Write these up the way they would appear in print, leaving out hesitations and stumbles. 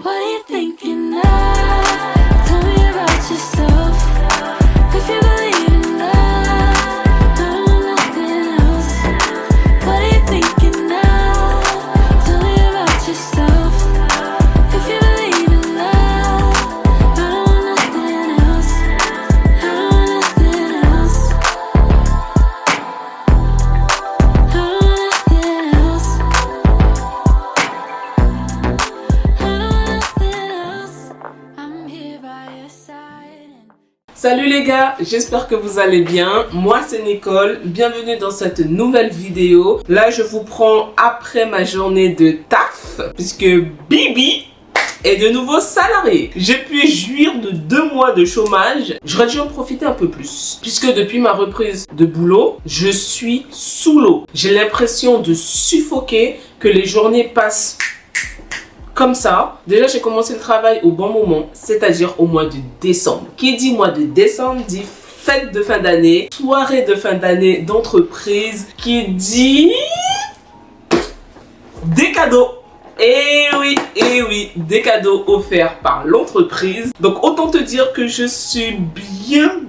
What are you thinking of? Tell me about yourself. If you believe in love, I don't want nothing else. What are you thinking of? Tell me about yourself. If you believe in love, I don't want nothing else. I don't want nothing else. I don't want nothing else. I'm here by your side. Salut les gars, j'espère que vous allez bien. Moi c'est Nicole, bienvenue dans cette nouvelle vidéo. Là je vous prends après ma journée de taf, puisque Bibi est de nouveau salarié. J'ai pu jouir de 2 mois de chômage. J'aurais dû en profiter un peu plus, puisque depuis ma reprise de boulot, je suis sous l'eau. J'ai l'impression de suffoquer, que les journées passent comme ça. Déjà, j'ai commencé le travail au bon moment, c'est-à-dire au mois de décembre. Qui dit mois de décembre dit fête de fin d'année, soirée de fin d'année d'entreprise, qui dit des cadeaux. Et oui, des cadeaux offerts par l'entreprise. Donc autant te dire que je suis bien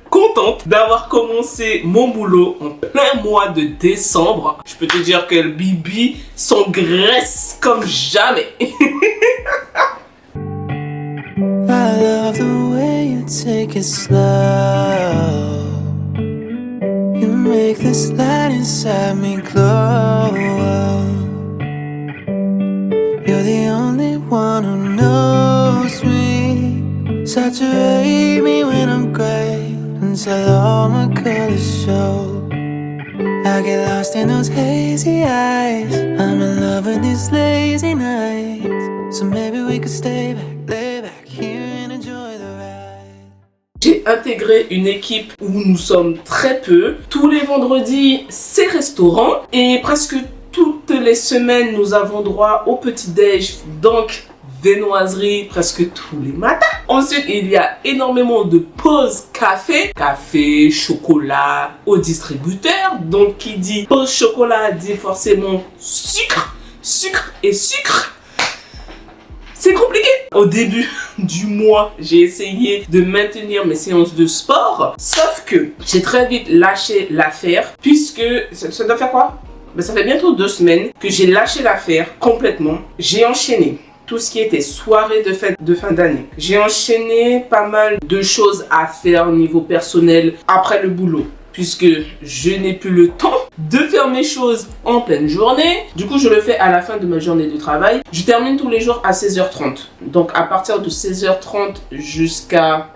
contente d'avoir commencé mon boulot en plein mois de décembre. Je peux te dire que le Bibi s'engraisse comme jamais. I love the way you take it slow. You make this light inside me glow. You're the only one who knows me. Saturate me when I'm gray until all my colors show. I get lost in those hazy eyes. I'm in love with these lazy nights. So maybe we could stay back, lay back here and enjoy the ride. J'ai intégré une équipe où nous sommes très peu. Tous les vendredis, c'est restaurant. Et presque toutes les semaines, nous avons droit au petit-déj. Donc, viennoiserie presque tous les matins. Ensuite, il y a énormément de pauses café. Café, chocolat au distributeur. Donc, qui dit pause chocolat dit forcément sucre, sucre et sucre. C'est compliqué. Au début du mois, j'ai essayé de maintenir mes séances de sport. Sauf que j'ai très vite lâché l'affaire. Puisque, ça doit faire quoi? Ça fait bientôt 2 semaines que j'ai lâché l'affaire complètement. J'ai enchaîné tout ce qui était soirée de fête de fin d'année. J'ai enchaîné pas mal de choses à faire au niveau personnel après le boulot, puisque je n'ai plus le temps de faire mes choses en pleine journée. Du coup, je le fais à la fin de ma journée de travail. Je termine tous les jours à 16h30. Donc, à partir de 16h30 jusqu'à,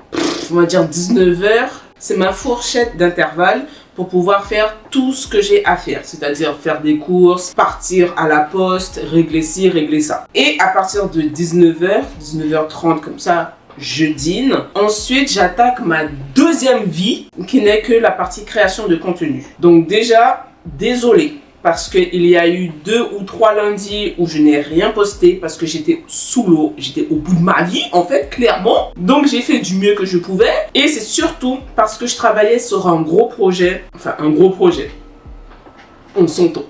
on va dire 19h, c'est ma fourchette d'intervalle pour pouvoir faire tout ce que j'ai à faire. C'est-à-dire faire des courses, partir à la poste, régler ci, régler ça. Et à partir de 19h, 19h30 comme ça, je dîne. Ensuite, j'attaque ma deuxième vie, qui n'est que la partie création de contenu. Donc déjà, désolé, parce qu'il y a eu 2 ou 3 lundis où je n'ai rien posté parce que j'étais sous l'eau, j'étais au bout de ma vie en fait, clairement. Donc j'ai fait du mieux que je pouvais. Et c'est surtout parce que je travaillais sur un gros projet. Enfin, un gros projet. On s'entend.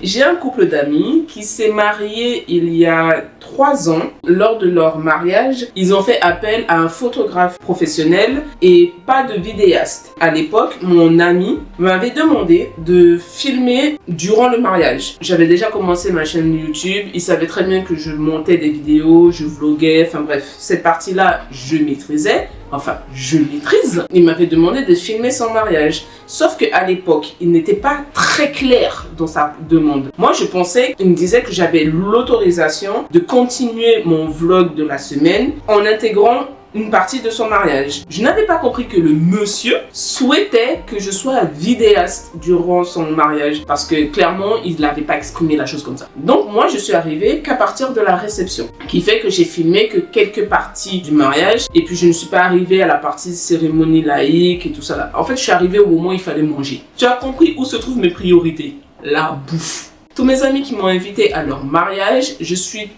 J'ai un couple d'amis qui s'est marié il y a 3 ans. Lors de leur mariage, ils ont fait appel à un photographe professionnel et pas de vidéaste. À l'époque, mon ami m'avait demandé de filmer durant le mariage. J'avais déjà commencé ma chaîne YouTube. Il savait très bien que je montais des vidéos, je vloguais, enfin bref, cette partie-là, je maîtrisais. Enfin, je maîtrise. Il m'avait demandé de filmer son mariage. Sauf qu'à l'époque, il n'était pas très clair dans sa demande. Moi, je pensais qu'il me disait que j'avais l'autorisation de continuer mon vlog de la semaine en intégrant une partie de son mariage. Je n'avais pas compris que le monsieur souhaitait que je sois vidéaste durant son mariage parce que clairement, il n'avait pas exprimé la chose comme ça. Donc moi, je suis arrivée qu'à partir de la réception, qui fait que j'ai filmé que quelques parties du mariage et puis je ne suis pas arrivée à la partie cérémonie laïque et tout ça là. En fait, je suis arrivée au moment où il fallait manger. Tu as compris où se trouvent mes priorités? La bouffe. Tous mes amis qui m'ont invité à leur mariage, je suis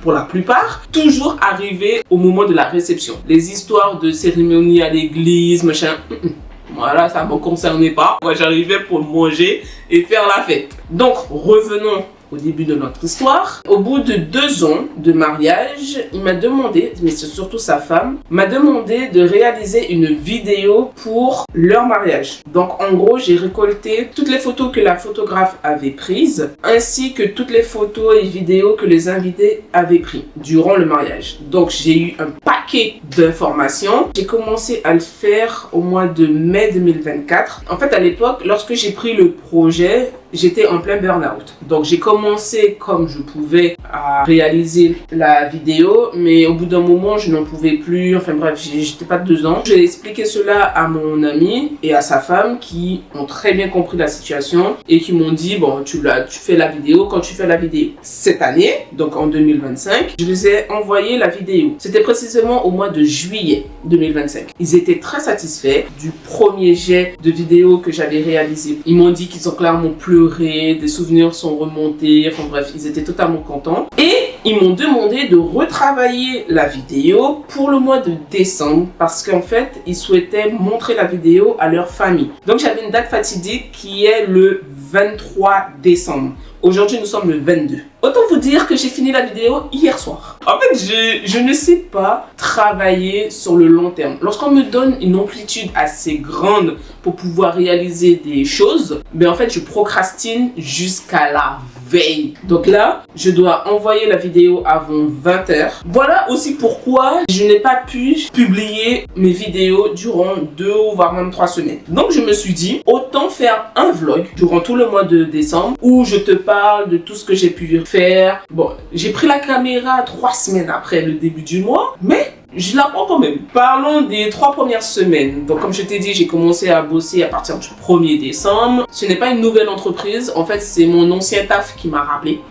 pour la plupart, toujours arrivé au moment de la réception. Les histoires de cérémonie à l'église, machin, voilà, ça ne me concernait pas. Moi, j'arrivais pour manger et faire la fête. Donc, revenons au début de notre histoire. Au bout de 2 ans de mariage, il m'a demandé, mais c'est surtout sa femme, m'a demandé de réaliser une vidéo pour leur mariage. Donc en gros, j'ai récolté toutes les photos que la photographe avait prises, ainsi que toutes les photos et vidéos que les invités avaient prises durant le mariage. Donc j'ai eu un paquet d'informations. J'ai commencé à le faire au mois de mai 2024. En fait, à l'époque, lorsque j'ai pris le projet, j'étais en plein burn-out. Donc j'ai commencé comme je pouvais à réaliser la vidéo, mais au bout d'un moment, je n'en pouvais plus. Enfin bref, j'étais pas dedans. J'ai expliqué cela à mon ami et à sa femme qui ont très bien compris la situation et qui m'ont dit, bon, tu fais la vidéo quand tu fais la vidéo. Cette année, donc en 2025, je les ai envoyé la vidéo. C'était précisément au mois de juillet 2025. Ils étaient très satisfaits du premier jet de vidéo que j'avais réalisé. Ils m'ont dit qu'ils ont clairement pleuré, des souvenirs sont remontés, enfin bref, ils étaient totalement contents. Et ils m'ont demandé de retravailler la vidéo pour le mois de décembre parce qu'en fait, ils souhaitaient montrer la vidéo à leur famille. Donc j'avais une date fatidique qui est le 23 décembre. Aujourd'hui, nous sommes le 22. Autant vous dire que j'ai fini la vidéo hier soir. En fait, je ne sais pas travailler sur le long terme. Lorsqu'on me donne une amplitude assez grande pour pouvoir réaliser des choses, mais en fait, je procrastine jusqu'à la veille. Donc là, je dois envoyer la vidéo avant 20h. Voilà aussi pourquoi je n'ai pas pu publier mes vidéos durant 2 voire même 3 semaines. Donc je me suis dit, autant faire un vlog durant tout le mois de décembre où je te parle de tout ce que j'ai pu faire. Bon, j'ai pris la caméra 3 semaines après le début du mois, mais je la prends quand même. Parlons des 3 premières semaines. Donc comme je t'ai dit, j'ai commencé à bosser à partir du 1er décembre. Ce n'est pas une nouvelle entreprise. En fait, c'est mon ancien taf qui m'a rappelé.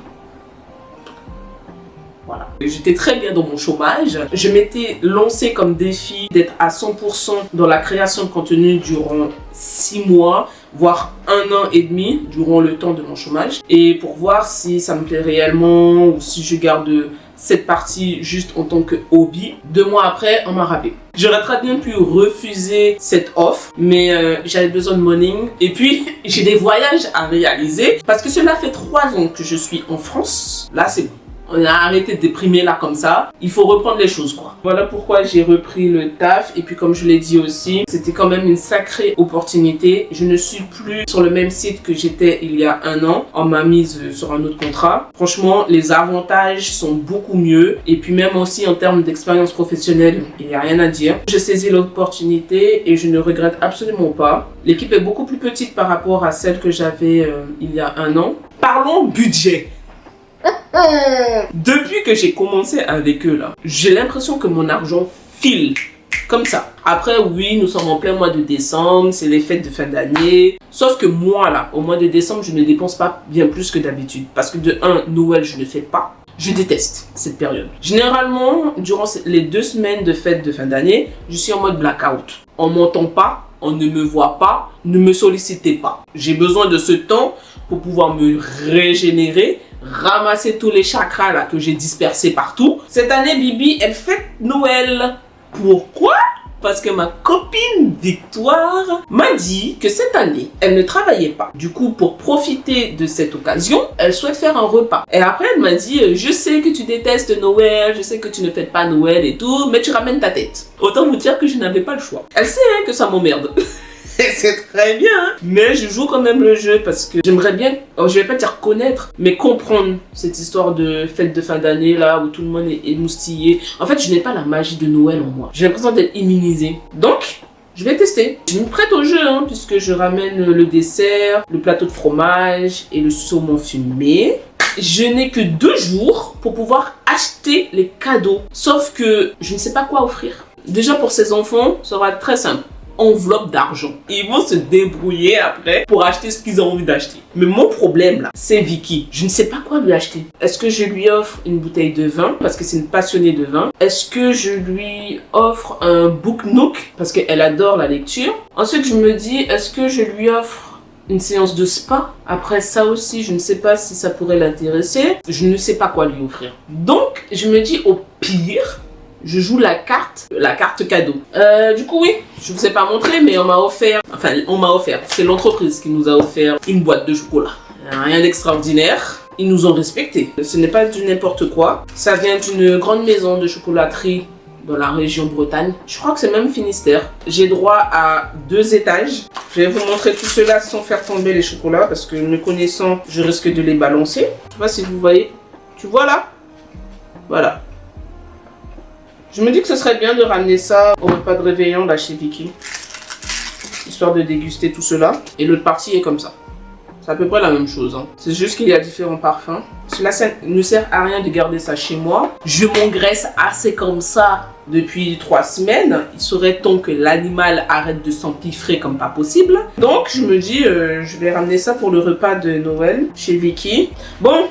Voilà. J'étais très bien dans mon chômage. Je m'étais lancé comme défi d'être à 100% dans la création de contenu durant 6 mois, voire 1 an et demi durant le temps de mon chômage. Et pour voir si ça me plaît réellement ou si je garde cette partie juste en tant que hobby. 2 mois après, on m'a rappelé. J'aurais très bien pu refuser cette offre, mais j'avais besoin de money. Et puis, j'ai des voyages à réaliser parce que cela fait 3 ans que je suis en France. Là, c'est bon. On a arrêté de déprimer là comme ça. Il faut reprendre les choses quoi. Voilà pourquoi j'ai repris le taf. Et puis comme je l'ai dit aussi, c'était quand même une sacrée opportunité. Je ne suis plus sur le même site que j'étais il y a 1 an. On m'a mise sur un autre contrat. Franchement, les avantages sont beaucoup mieux. Et puis même aussi en termes d'expérience professionnelle, il n'y a rien à dire. J'ai saisi l'opportunité et je ne regrette absolument pas. L'équipe est beaucoup plus petite par rapport à celle que j'avais il y a 1 an. Parlons budget. Depuis que j'ai commencé avec eux là, j'ai l'impression que mon argent file comme ça. Après oui, nous sommes en plein mois de décembre, c'est les fêtes de fin d'année. Sauf que moi là, au mois de décembre, je ne dépense pas bien plus que d'habitude. Parce que de 1, Noël, je ne fais pas. Je déteste cette période. Généralement, durant les 2 semaines de fête de fin d'année, je suis en mode blackout. On m'entend pas, on ne me voit pas, ne me sollicitez pas. J'ai besoin de ce temps pour pouvoir me régénérer, ramasser tous les chakras là que j'ai dispersés partout. Cette année, Bibi, elle fête Noël. Pourquoi? Parce que ma copine Victoire m'a dit que cette année, elle ne travaillait pas. Du coup, pour profiter de cette occasion, elle souhaite faire un repas. Et après, elle m'a dit, je sais que tu détestes Noël, je sais que tu ne fêtes pas Noël et tout, mais tu ramènes ta tête. Autant vous dire que je n'avais pas le choix. Elle sait hein, que ça m'emmerde. C'est très bien, hein? Mais je joue quand même le jeu parce que j'aimerais bien, je vais pas dire connaître, mais comprendre cette histoire de fête de fin d'année là où tout le monde est émoustillé. En fait, je n'ai pas la magie de Noël en moi. J'ai l'impression d'être immunisée. Donc, je vais tester. Je me prête au jeu hein, puisque je ramène le dessert, le plateau de fromage et le saumon fumé. Je n'ai que 2 jours pour pouvoir acheter les cadeaux. Sauf que je ne sais pas quoi offrir. Déjà pour ces enfants, ça va être très simple. Enveloppe d'argent. Ils vont se débrouiller après pour acheter ce qu'ils ont envie d'acheter. Mais mon problème là, c'est Vicky. Je ne sais pas quoi lui acheter. Est-ce que je lui offre une bouteille de vin parce que c'est une passionnée de vin? Est-ce que je lui offre un book nook parce qu'elle adore la lecture? Ensuite, je me dis, est-ce que je lui offre une séance de spa? Après ça aussi, je ne sais pas si ça pourrait l'intéresser. Je ne sais pas quoi lui offrir. Donc, je me dis au pire, je joue la carte cadeau. Du coup, oui, je vous ai pas montré, mais on m'a offert, c'est l'entreprise qui nous a offert une boîte de chocolat. Rien d'extraordinaire. Ils nous ont respectés. Ce n'est pas du n'importe quoi. Ça vient d'une grande maison de chocolaterie dans la région Bretagne. Je crois que c'est même Finistère. J'ai droit à 2 étages. Je vais vous montrer tout cela sans faire tomber les chocolats parce que me connaissant, je risque de les balancer. Je sais pas si vous voyez. Tu vois là? Voilà. Je me dis que ce serait bien de ramener ça au repas de réveillon là chez Vicky. Histoire de déguster tout cela. Et l'autre partie est comme ça. C'est à peu près la même chose. Hein. C'est juste qu'il y a différents parfums. Cela ça ne sert à rien de garder ça chez moi. Je m'engraisse assez comme ça depuis 3 semaines. Il serait temps que l'animal arrête de s'empiffrer comme pas possible. Donc je me dis, je vais ramener ça pour le repas de Noël chez Vicky. Bon,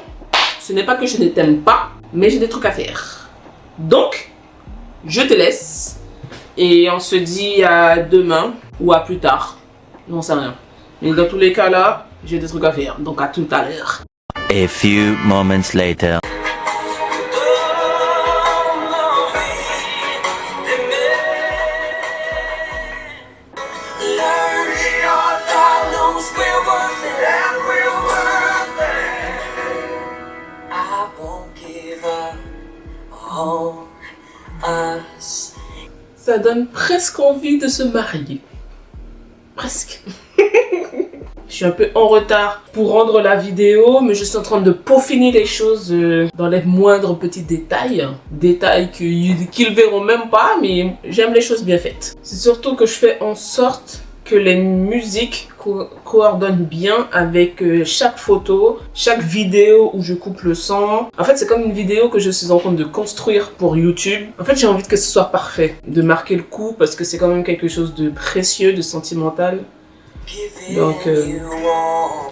ce n'est pas que je ne t'aime pas, mais j'ai des trucs à faire. Donc, je te laisse. Et on se dit à demain ou à plus tard. Non, c'est rien. Mais dans tous les cas là, j'ai des trucs à faire, donc à tout à l'heure. A few moments later. Ça donne presque envie de se marier. Presque. Je suis un peu en retard pour rendre la vidéo, mais je suis en train de peaufiner les choses dans les moindres petits détails. Détails qu'ils verront même pas, mais j'aime les choses bien faites. C'est surtout que je fais en sorte que les musiques coordonnent bien avec chaque photo, chaque vidéo où je coupe le son. En fait, c'est comme une vidéo que je suis en train de construire pour YouTube. En fait, j'ai envie que ce soit parfait, de marquer le coup parce que c'est quand même quelque chose de précieux, de sentimental. Donc,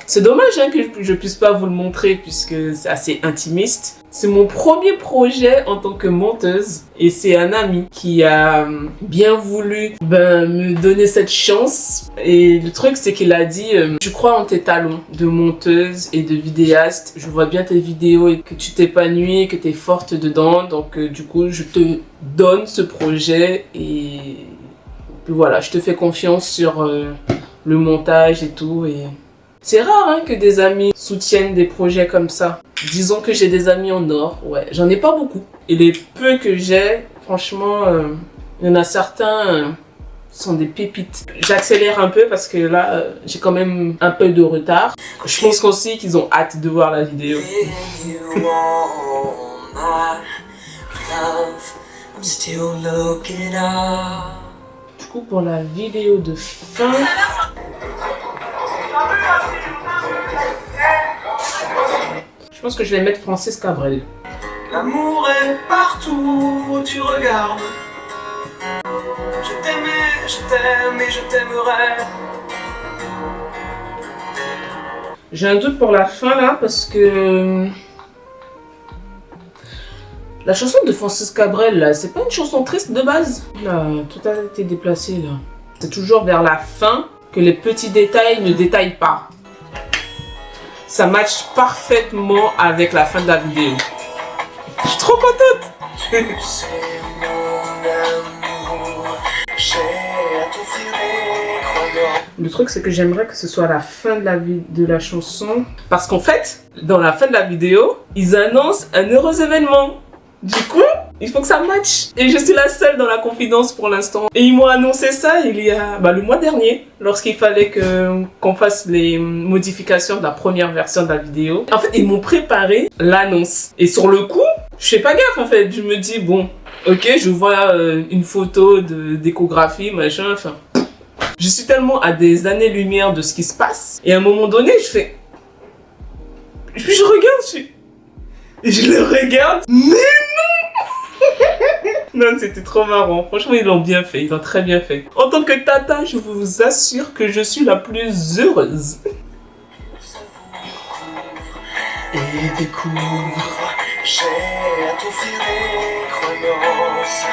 c'est dommage hein, que je puisse pas vous le montrer puisque c'est assez intimiste. C'est mon premier projet en tant que monteuse et c'est un ami qui a bien voulu me donner cette chance. Et le truc, c'est qu'il a dit je crois en tes talents de monteuse et de vidéaste. Je vois bien tes vidéos et que tu t'épanouis, que tu es forte dedans. Donc, du coup, je te donne ce projet et puis voilà, je te fais confiance sur le montage et tout. Et c'est rare hein, que des amis soutiennent des projets comme ça. Disons que j'ai des amis en or, ouais, j'en ai pas beaucoup. Et les peu que j'ai, franchement, il y en a certains sont des pépites. J'accélère un peu parce que là, j'ai quand même un peu de retard. Je pense aussi qu'ils ont hâte de voir la vidéo. Du coup, pour la vidéo de fin... Je pense que je vais mettre Francis Cabrel. L'amour est partout où tu regardes. Je t'aimais, je t'aime et je t'aimerai. J'ai un doute pour la fin là parce que la chanson de Francis Cabrel là, c'est pas une chanson triste de base. Là, tout a été déplacé là. C'est toujours vers la fin que les petits détails ne détaillent pas. Ça matche parfaitement avec la fin de la vidéo. Je suis trop contente. Le truc, c'est que j'aimerais que ce soit la fin de la chanson. Parce qu'en fait, dans la fin de la vidéo, ils annoncent un heureux événement. Du coup, il faut que ça matche. Et je suis la seule dans la confidence pour l'instant. Et ils m'ont annoncé ça il y a le mois dernier, lorsqu'il fallait qu'on fasse les modifications de la première version de la vidéo. En fait, ils m'ont préparé l'annonce. Et sur le coup, je fais pas gaffe en fait. Je me dis, bon, ok, je vois une photo d'échographie, machin, enfin... Je suis tellement à des années-lumière de ce qui se passe. Et à un moment donné, je fais... Puis je regarde, je le regarde, mais non. Non, c'était trop marrant. Franchement, ils l'ont bien fait. Ils l'ont très bien fait. En tant que tata, je vous assure que je suis la plus heureuse. Et découvre, j'ai à t'offrir des croyances.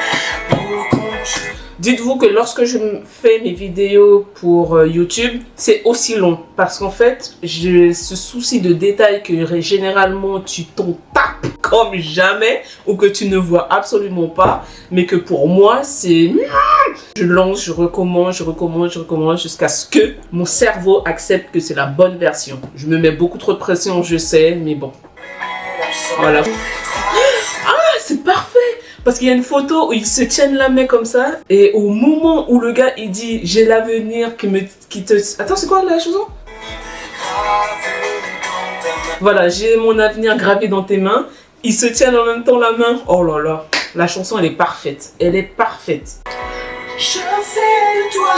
Dites-vous que lorsque je fais mes vidéos pour YouTube, c'est aussi long. Parce qu'en fait, j'ai ce souci de détail que généralement tu t'en tapes comme jamais ou que tu ne vois absolument pas. Mais que pour moi, c'est... Je lance, je recommence jusqu'à ce que mon cerveau accepte que c'est la bonne version. Je me mets beaucoup trop de pression, je sais, mais bon. Voilà. Ah, c'est parfait! Parce qu'il y a une photo où ils se tiennent la main comme ça. Et au moment où le gars, il dit « J'ai l'avenir qui te... » Attends, c'est quoi la chanson? Voilà, j'ai mon avenir gravé dans tes mains. Ils se tiennent en même temps la main. Oh là là. La chanson, elle est parfaite. Elle est parfaite. Je sais de toi,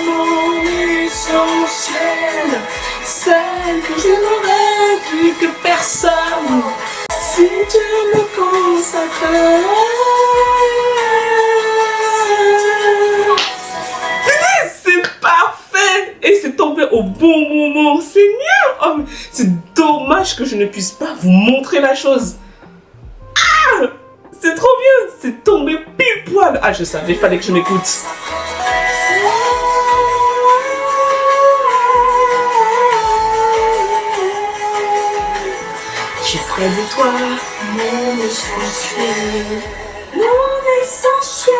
mon essentiel. Celle que je n'aurais plus que personne. Si tu me consacrais. C'est parfait. Et c'est tombé au bon moment. Seigneur, oh, c'est dommage que je ne puisse pas vous montrer la chose. Ah, c'est trop bien. C'est tombé pile poil. Ah, je savais, il fallait que je m'écoute. Je suis près de toi, mon essentiel. Mon essentiel.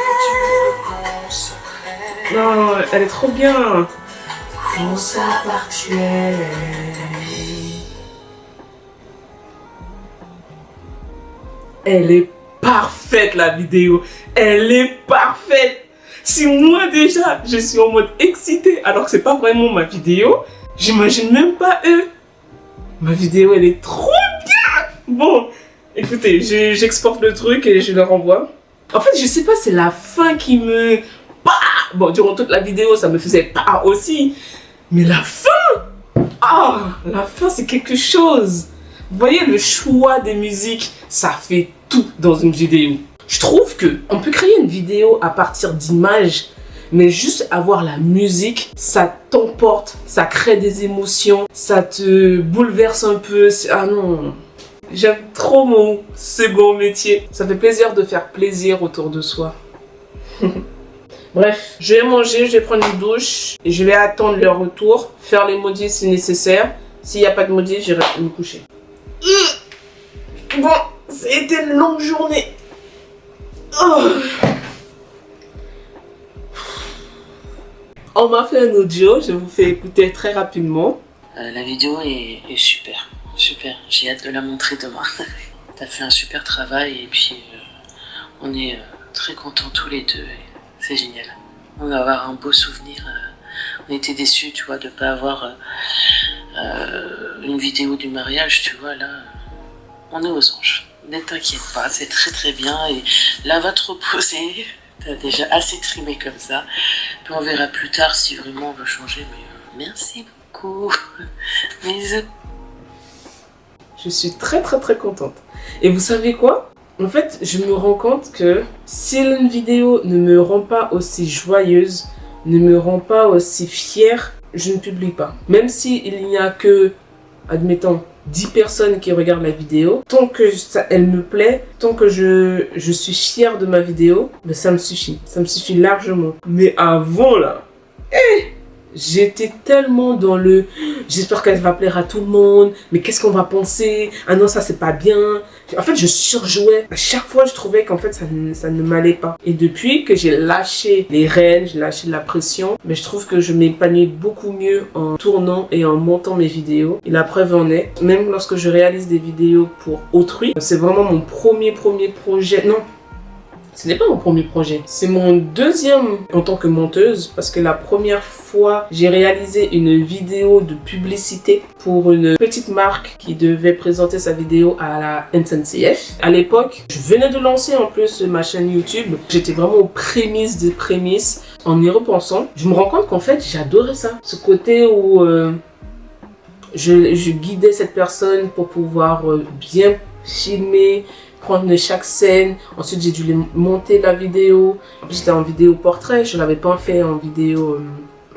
Non, elle est trop bien. On s'appartient. Elle est parfaite, la vidéo. Elle est parfaite. Si moi déjà, je suis en mode excité alors que c'est pas vraiment ma vidéo, j'imagine même pas eux. Ma vidéo, elle est trop bien. Bon, écoutez, j'exporte le truc et je le renvoie. En fait, je sais pas, c'est la fin qui me... Bon, durant toute la vidéo, ça me faisait pas aussi. Mais la fin, la fin, c'est quelque chose. Vous voyez, le choix des musiques, ça fait tout dans une vidéo. Je trouve que on peut créer une vidéo à partir d'images, mais juste avoir la musique, ça t'emporte, ça crée des émotions, ça te bouleverse un peu. Ah non, j'aime trop mon second métier. Ça fait plaisir de faire plaisir autour de soi. Bref, je vais manger, je vais prendre une douche et je vais attendre leur retour, faire les maudits si nécessaire. S'il n'y a pas de maudits, j'irai me coucher. Bon, c'était une longue journée. Oh. On m'a fait un audio, je vous fais écouter très rapidement. La vidéo est super, super. J'ai hâte de la montrer demain. T'as fait un super travail et puis on est très contents tous les deux. C'est génial. On va avoir un beau souvenir. On était déçus, tu vois, de pas avoir une vidéo du mariage, tu vois, là. On est aux anges. Ne t'inquiète pas, c'est très très bien. Et là, va te reposer. T'as déjà assez trimé comme ça. Puis on verra plus tard si vraiment on veut changer. Mais merci beaucoup. Bisous. Je suis très très très contente. Et vous savez quoi? En fait, je me rends compte que si une vidéo ne me rend pas aussi joyeuse, ne me rend pas aussi fière, je ne publie pas. Même s'il n'y a que, admettons, 10 personnes qui regardent la vidéo, tant que elle me plaît, tant que je suis fière de ma vidéo, ben ça me suffit. Ça me suffit largement. Mais avant là, j'étais tellement dans le j'espère qu'elle va plaire à tout le monde, mais qu'est-ce qu'on va penser? Ah non, ça c'est pas bien. En fait, je surjouais. À chaque fois, je trouvais qu'en fait, ça ne m'allait pas. Et depuis que j'ai lâché les rênes, j'ai lâché la pression, mais je trouve que je m'épanouis beaucoup mieux en tournant et en montant mes vidéos. Et la preuve en est, même lorsque je réalise des vidéos pour autrui, c'est vraiment mon premier projet. Non, ce n'est pas mon premier projet, c'est mon deuxième en tant que monteuse parce que la première fois, j'ai réalisé une vidéo de publicité pour une petite marque qui devait présenter sa vidéo à la NCF. À l'époque, je venais de lancer en plus ma chaîne YouTube. J'étais vraiment aux prémices des prémices. En y repensant, je me rends compte qu'en fait, j'adorais ça. Ce côté où je guidais cette personne pour pouvoir bien filmer, prendre chaque scène. Ensuite, j'ai dû monter la vidéo. En plus, c'était en vidéo portrait. Je ne l'avais pas fait en vidéo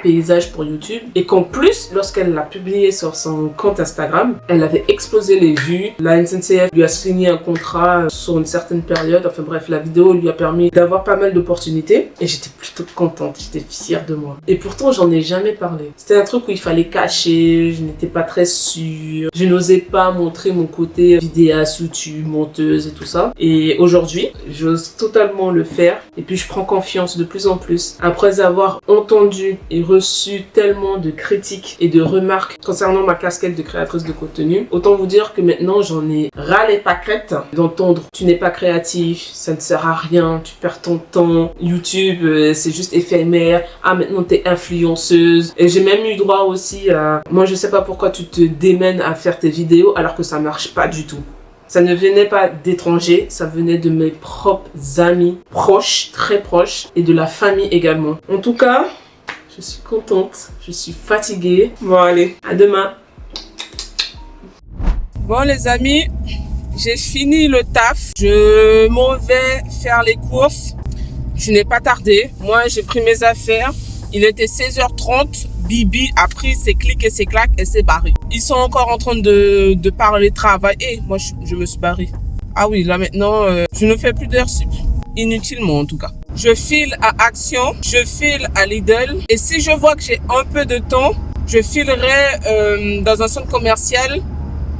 paysage pour YouTube et qu'en plus, lorsqu'elle l'a publié sur son compte Instagram, elle avait explosé les vues. La SNCF lui a signé un contrat sur une certaine période. Enfin bref, la vidéo lui a permis d'avoir pas mal d'opportunités et j'étais plutôt contente, j'étais fière de moi. Et pourtant, j'en ai jamais parlé. C'était un truc où il fallait cacher, je n'étais pas très sûre, je n'osais pas montrer mon côté vidéaste, YouTube, monteuse et tout ça. Et aujourd'hui, j'ose totalement le faire et puis je prends confiance de plus en plus. Après avoir entendu et reçu tellement de critiques et de remarques concernant ma casquette de créatrice de contenu, autant vous dire que maintenant j'en ai ras les pâquerettes d'entendre tu n'es pas créatif, ça ne sert à rien, tu perds ton temps, YouTube c'est juste éphémère, ah maintenant t'es influenceuse. Et j'ai même eu droit aussi à moi je sais pas pourquoi tu te démènes à faire tes vidéos alors que ça marche pas du tout. Ça ne venait pas d'étrangers, ça venait de mes propres amis proches, très proches, et de la famille également. En tout cas, je suis contente, je suis fatiguée. Bon allez, à demain. Bon les amis, j'ai fini le taf. Je m'en vais faire les courses. Je n'ai pas tardé. Moi, j'ai pris mes affaires. Il était 16h30. Bibi a pris ses clics et ses claques et s'est barré. Ils sont encore en train de parler travail. Et moi, je me suis barré. Ah oui, là maintenant, je ne fais plus d'heures sup. Inutilement en tout cas. Je file à Action, je file à Lidl. Et si je vois que j'ai un peu de temps, je filerai dans un centre commercial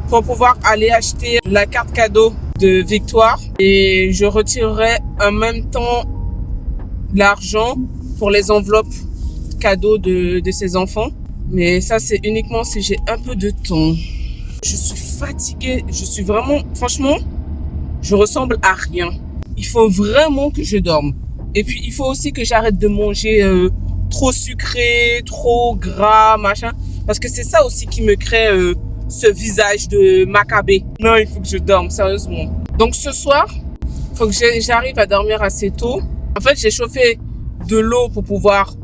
pour pouvoir aller acheter la carte cadeau de Victoire. Et je retirerai en même temps l'argent pour les enveloppes cadeaux de ses enfants. Mais ça, c'est uniquement si j'ai un peu de temps. Je suis fatiguée. Je suis vraiment... Franchement, je ressemble à rien. Il faut vraiment que je dorme. Et puis, il faut aussi que j'arrête de manger trop sucré, trop gras, machin. Parce que c'est ça aussi qui me crée ce visage de macabé. Non, il faut que je dorme, sérieusement. Donc, ce soir, il faut que j'arrive à dormir assez tôt. En fait, j'ai chauffé de l'eau pour pouvoir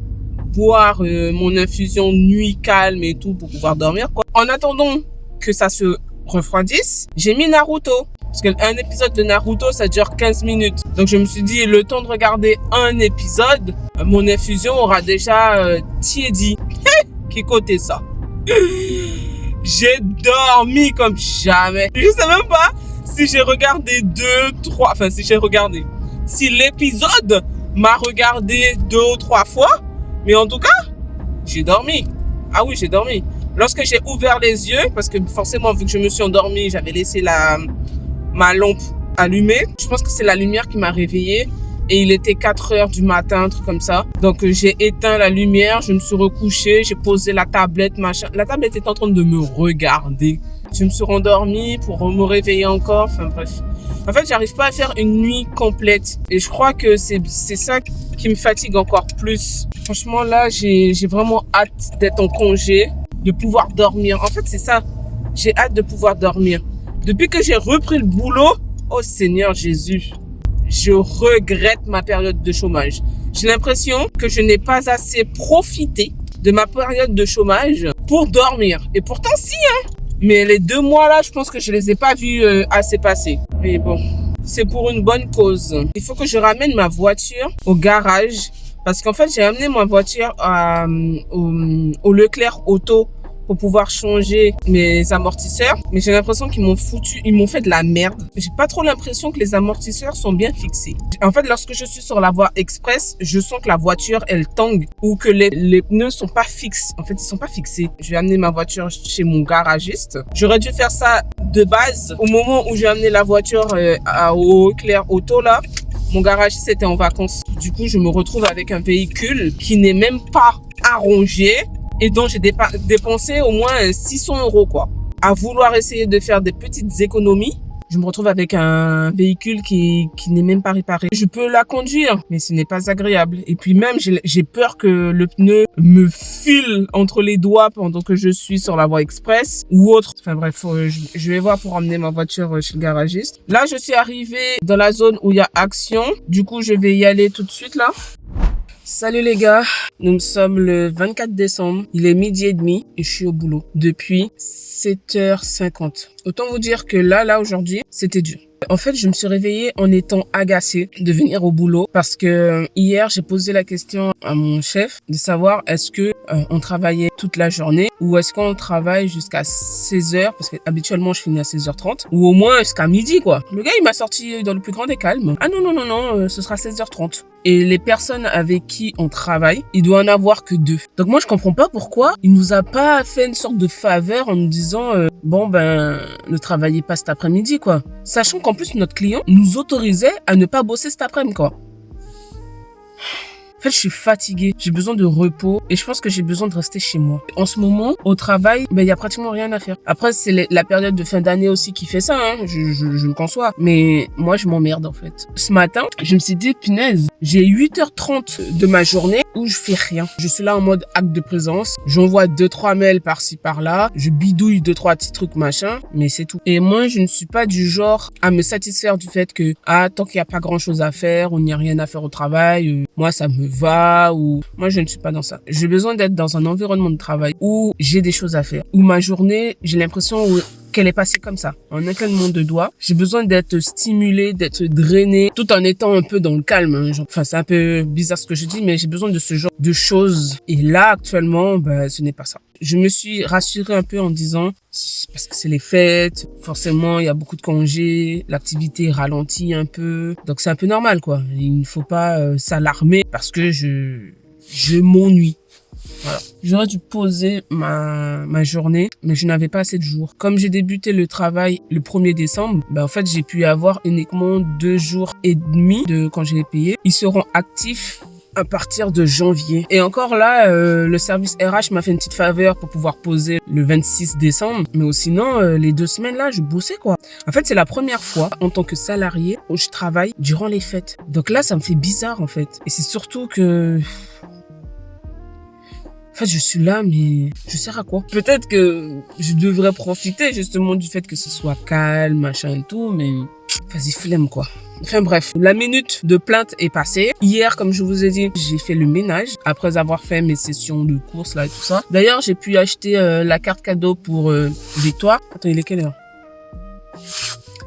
boire mon infusion nuit calme et tout pour pouvoir dormir, quoi. En attendant que ça se refroidisse, j'ai mis Naruto. Parce qu'un épisode de Naruto, ça dure 15 minutes. Donc, je me suis dit, le temps de regarder un épisode, mon infusion aura déjà tiédi. Qui côté ça? J'ai dormi comme jamais. Je sais même pas si j'ai regardé si l'épisode m'a regardé 2 ou 3 fois. Mais en tout cas, j'ai dormi. Ah oui, j'ai dormi. Lorsque j'ai ouvert les yeux, parce que forcément, vu que je me suis endormie, j'avais laissé ma lampe allumée. Je pense que c'est la lumière qui m'a réveillée. Et il était 4h du matin, un truc comme ça. Donc, j'ai éteint la lumière, je me suis recouchée, j'ai posé la tablette, machin. La tablette était en train de me regarder. Je me suis rendormie pour me réveiller encore. Enfin, bref. En fait, j'arrive pas à faire une nuit complète. Et je crois que c'est ça qui me fatigue encore plus. Franchement, là, j'ai vraiment hâte d'être en congé, de pouvoir dormir. En fait, c'est ça. J'ai hâte de pouvoir dormir. Depuis que j'ai repris le boulot, oh Seigneur Jésus, je regrette ma période de chômage. J'ai l'impression que je n'ai pas assez profité de ma période de chômage pour dormir. Et pourtant, si, hein. Mais les 2 mois là, je pense que je les ai pas vus assez passer. Mais bon, c'est pour une bonne cause. Il faut que je ramène ma voiture au garage. Parce qu'en fait, j'ai amené ma voiture au Leclerc Auto pour pouvoir changer mes amortisseurs. Mais j'ai l'impression qu'ils m'ont fait de la merde. J'ai pas trop l'impression que les amortisseurs sont bien fixés. En fait, lorsque je suis sur la voie express, je sens que la voiture, elle tangue ou que les pneus sont pas fixes. En fait, ils sont pas fixés. Je vais amener ma voiture chez mon garagiste. J'aurais dû faire ça de base. Au moment où j'ai amené la voiture au Leclerc Auto, là, mon garagiste était en vacances. Du coup, je me retrouve avec un véhicule qui n'est même pas arrangé et dont j'ai dépensé au moins 600 €, quoi. À vouloir essayer de faire des petites économies, je me retrouve avec un véhicule qui n'est même pas réparé. Je peux la conduire, mais ce n'est pas agréable. Et puis même, j'ai peur que le pneu me file entre les doigts pendant que je suis sur la voie express ou autre. Enfin bref, je vais voir pour emmener ma voiture chez le garagiste. Là, je suis arrivée dans la zone où il y a Action. Du coup, je vais y aller tout de suite là. Salut les gars, nous sommes le 24 décembre, il est 12h30 et je suis au boulot depuis 7h50. Autant vous dire que là aujourd'hui, c'était dur. En fait, je me suis réveillée en étant agacée de venir au boulot parce que hier, j'ai posé la question à mon chef de savoir est-ce que on travaillait toute la journée ou est-ce qu'on travaille jusqu'à 16h parce que habituellement je finis à 16h30 ou au moins jusqu'à midi quoi. Le gars, il m'a sorti dans le plus grand des calmes. Ah non, ce sera 16h30. Et les personnes avec qui on travaille, il doit en avoir que 2. Donc moi, je comprends pas pourquoi il nous a pas fait une sorte de faveur en nous disant ne travaillez pas cet après-midi quoi. Sachant qu'en plus notre client nous autorisait à ne pas bosser cet après-midi quoi. En fait, je suis fatiguée, j'ai besoin de repos et je pense que j'ai besoin de rester chez moi. En ce moment, au travail, il y a pratiquement rien à faire. Après, c'est la période de fin d'année aussi qui fait ça, hein. Je le conçois. Mais moi, je m'emmerde en fait. Ce matin, je me suis dit, punaise, j'ai 8h30 de ma journée où je fais rien. Je suis là en mode acte de présence. J'envoie 2-3 mails par-ci par-là. Je bidouille 2-3 petits trucs machin, mais c'est tout. Et moi, je ne suis pas du genre à me satisfaire du fait que, tant qu'il n'y a pas grand-chose à faire, ou il n'y a rien à faire au travail, moi, ça me va ou moi je ne suis pas dans ça. J'ai besoin d'être dans un environnement de travail où j'ai des choses à faire, où ma journée, j'ai l'impression qu'elle est passée comme ça, en un clignement de doigts. J'ai besoin d'être stimulée, d'être drainée, tout en étant un peu dans le calme. Hein. Enfin, c'est un peu bizarre ce que je dis, mais j'ai besoin de ce genre de choses. Et là, actuellement, ce n'est pas ça. Je me suis rassurée un peu en disant, parce que c'est les fêtes, forcément, il y a beaucoup de congés, l'activité ralentit un peu. Donc, c'est un peu normal, quoi. Il ne faut pas s'alarmer parce que je m'ennuie. Voilà. J'aurais dû poser ma journée, mais je n'avais pas assez de jours. Comme j'ai débuté le travail le 1er décembre, en fait, j'ai pu avoir uniquement 2 jours et demi de congés payés. Ils seront actifs à partir de janvier. Et encore là, le service RH m'a fait une petite faveur pour pouvoir poser le 26 décembre. Mais sinon, les 2 semaines là, je bossais quoi. En fait, c'est la première fois en tant que salarié où je travaille durant les fêtes. Donc là, ça me fait bizarre en fait. Et c'est surtout que... En fait, je suis là, mais je sers à quoi? Peut-être que je devrais profiter justement du fait que ce soit calme, machin et tout, mais vas-y, flemme quoi. Enfin bref, la minute de plainte est passée. Hier, comme je vous ai dit, j'ai fait le ménage après avoir fait mes sessions de courses là et tout ça. D'ailleurs, j'ai pu acheter la carte cadeau pour Victoire. Attends, il est quelle heure?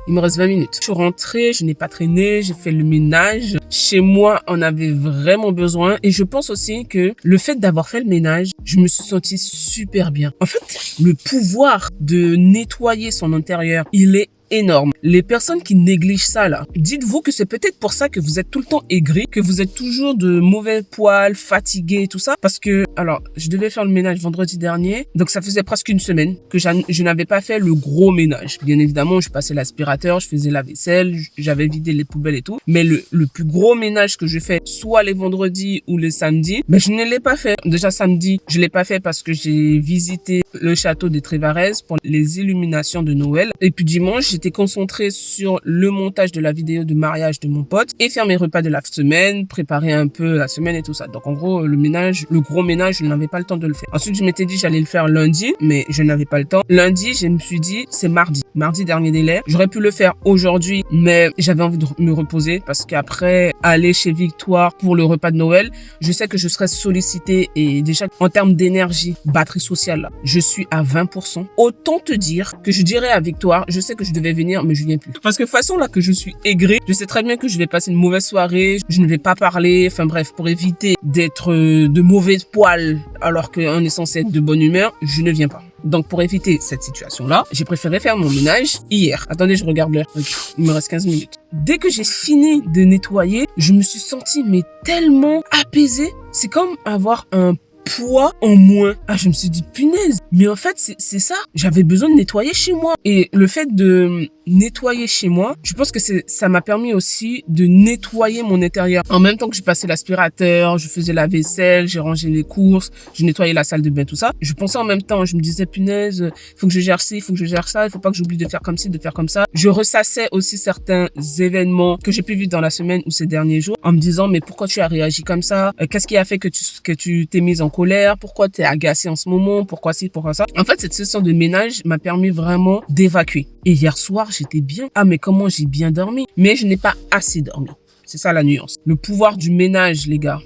Il me reste 20 minutes. Je suis rentrée, je n'ai pas traîné, j'ai fait le ménage. Chez moi, on avait vraiment besoin. Et je pense aussi que le fait d'avoir fait le ménage, je me suis sentie super bien. En fait, le pouvoir de nettoyer son intérieur, il est énorme. Les personnes qui négligent ça là, dites-vous que c'est peut-être pour ça que vous êtes tout le temps aigri, que vous êtes toujours de mauvais poils, fatigué et tout ça. Parce que, alors, je devais faire le ménage vendredi dernier, donc ça faisait presque une semaine que je n'avais pas fait le gros ménage. Bien évidemment, je passais l'aspirateur, je faisais la vaisselle, j'avais vidé les poubelles et tout. Mais le plus gros ménage que je fais, soit les vendredis ou les samedis, je ne l'ai pas fait. Déjà samedi, je l'ai pas fait parce que j'ai visité le château de Trévarez pour les illuminations de Noël. Et puis dimanche, j'étais concentrée sur le montage de la vidéo de mariage de mon pote et faire mes repas de la semaine, préparer un peu la semaine et tout ça. Donc en gros, le gros ménage, je n'avais pas le temps de le faire. Ensuite, je m'étais dit j'allais le faire lundi, mais je n'avais pas le temps. Lundi, je me suis dit c'est mardi. Mardi, dernier délai. J'aurais pu le faire aujourd'hui, mais j'avais envie de me reposer parce qu'après aller chez Victoire pour le repas de Noël, je sais que je serais sollicitée et déjà en termes d'énergie, batterie sociale, là, je suis à 20%. Autant te dire que je dirais à Victoire, je sais que je devais venir, mais je viens plus. Parce que façon là que je suis aigrie, je sais très bien que je vais passer une mauvaise soirée, je ne vais pas parler, enfin bref, pour éviter d'être de mauvais poils alors qu'on est censé être de bonne humeur, je ne viens pas. Donc pour éviter cette situation-là, j'ai préféré faire mon ménage hier. Attendez, je regarde l'heure. Okay. Il me reste 15 minutes. Dès que j'ai fini de nettoyer, je me suis sentie tellement apaisée. C'est comme avoir un poids en moins. Je me suis dit, punaise. Mais en fait, c'est ça. J'avais besoin de nettoyer chez moi. Et le fait de nettoyer chez moi, je pense que ça m'a permis aussi de nettoyer mon intérieur. En même temps que je passais l'aspirateur, je faisais la vaisselle, j'ai rangé les courses, je nettoyais la salle de bain, tout ça. Je pensais en même temps, je me disais, punaise, faut que je gère ci, faut que je gère ça, il faut pas que j'oublie de faire comme ci, de faire comme ça. Je ressassais aussi certains événements que j'ai pu vivre dans la semaine ou ces derniers jours en me disant, mais pourquoi tu as réagi comme ça? Qu'est-ce qui a fait que tu t'es mise en colère? Pourquoi tu es agacée en ce moment? Pourquoi ci, pourquoi ça? En fait, cette session de ménage m'a permis vraiment d'évacuer. Et hier soir, j'étais bien. Mais comment j'ai bien dormi? Mais je n'ai pas assez dormi. C'est ça la nuance. Le pouvoir du ménage, les gars.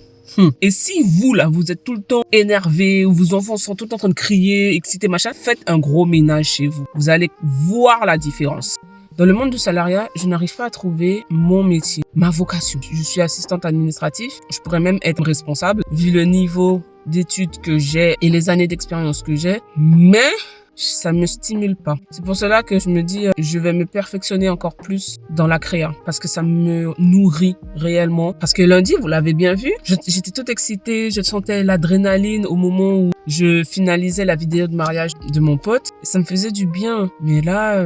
Et si vous, là, vous êtes tout le temps énervé, ou vos enfants sont tout le temps en train de crier, excités, machin, faites un gros ménage chez vous. Vous allez voir la différence. Dans le monde du salariat, je n'arrive pas à trouver mon métier, ma vocation. Je suis assistante administrative, je pourrais même être responsable, vu le niveau d'études que j'ai et les années d'expérience que j'ai, mais ça me stimule pas. C'est pour cela que je me dis, je vais me perfectionner encore plus dans la créa, parce que ça me nourrit réellement. Parce que lundi, vous l'avez bien vu, j'étais toute excitée, je sentais l'adrénaline au moment où je finalisais la vidéo de mariage de mon pote. Ça me faisait du bien. Mais là...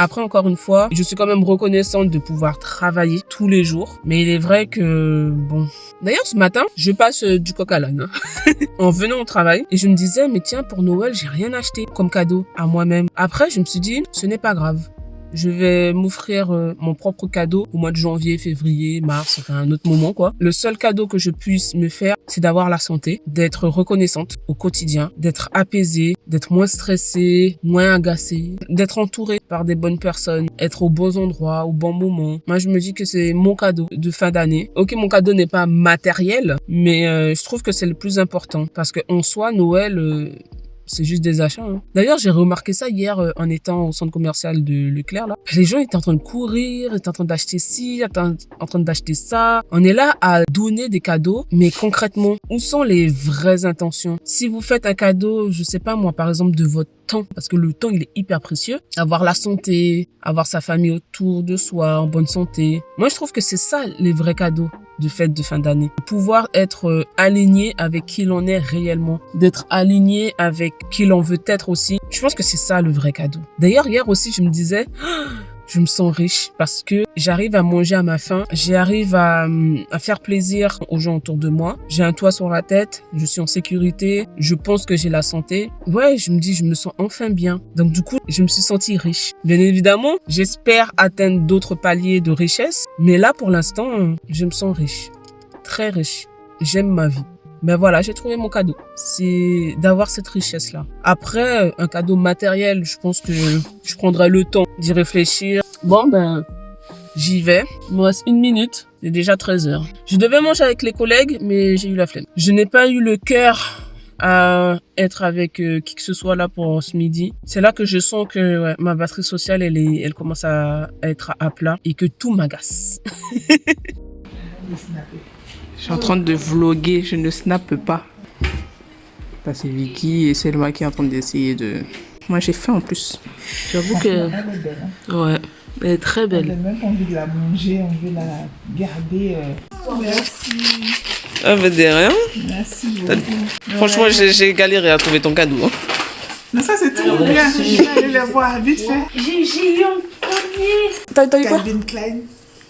Après, encore une fois, je suis quand même reconnaissante de pouvoir travailler tous les jours. Mais il est vrai que, bon... D'ailleurs, ce matin, je passe du coq à l'âne en venant au travail. Et je me disais, mais tiens, pour Noël, j'ai rien acheté comme cadeau à moi-même. Après, je me suis dit, ce n'est pas grave. Je vais m'offrir mon propre cadeau au mois de janvier, février, mars, enfin un autre moment quoi. Le seul cadeau que je puisse me faire, c'est d'avoir la santé, d'être reconnaissante au quotidien, d'être apaisée, d'être moins stressée, moins agacée, d'être entourée par des bonnes personnes, être aux bons endroits, au bon moment. Moi, je me dis que c'est mon cadeau de fin d'année. Ok, mon cadeau n'est pas matériel, mais je trouve que c'est le plus important parce que en soi, Noël... c'est juste des achats. Hein. D'ailleurs, j'ai remarqué ça hier en étant au centre commercial de Leclerc. Là. Les gens étaient en train de courir, étaient en train d'acheter ci, en train d'acheter ça. On est là à donner des cadeaux, mais concrètement, où sont les vraies intentions? Si vous faites un cadeau, je sais pas moi, par exemple, de votre temps, parce que le temps, il est hyper précieux. Avoir la santé, avoir sa famille autour de soi, en bonne santé. Moi, je trouve que c'est ça les vrais cadeaux de fête de fin d'année. Pouvoir être aligné avec qui l'on est réellement. D'être aligné avec qui l'on veut être aussi. Je pense que c'est ça le vrai cadeau. D'ailleurs, hier aussi, je me disais... je me sens riche parce que j'arrive à manger à ma faim, j'arrive à faire plaisir aux gens autour de moi, j'ai un toit sur la tête, je suis en sécurité, je pense que j'ai la santé. Ouais, je me dis, je me sens enfin bien. Donc du coup, je me suis sentie riche. Bien évidemment, j'espère atteindre d'autres paliers de richesse, mais là, pour l'instant, je me sens riche. Très riche. J'aime ma vie. Ben voilà, j'ai trouvé mon cadeau. C'est d'avoir cette richesse-là. Après, un cadeau matériel, je pense que je prendrai le temps d'y réfléchir. Bon, ben, j'y vais. Il me reste 1 minute. C'est déjà 13h. Je devais manger avec les collègues, mais j'ai eu la flemme. Je n'ai pas eu le cœur à être avec qui que ce soit là pour ce midi. C'est là que je sens que ouais, ma batterie sociale, elle commence à être à plat et que tout m'agace. Je suis en train de vlogger, je ne snappe pas. Ça c'est Vicky et c'est moi qui est en train d'essayer de... Moi j'ai faim en plus. J'avoue que... Elle est belle. Hein. Ouais, elle est très On a belle. même envie de la manger, on veut la garder. Merci. Ah mais de rien. Merci beaucoup. Franchement j'ai galéré à trouver ton cadeau. Hein. Mais ça c'est trop bien. Je vais aller les voir vite fait. J'ai eu un collier. T'as eu quoi? Calvin Klein.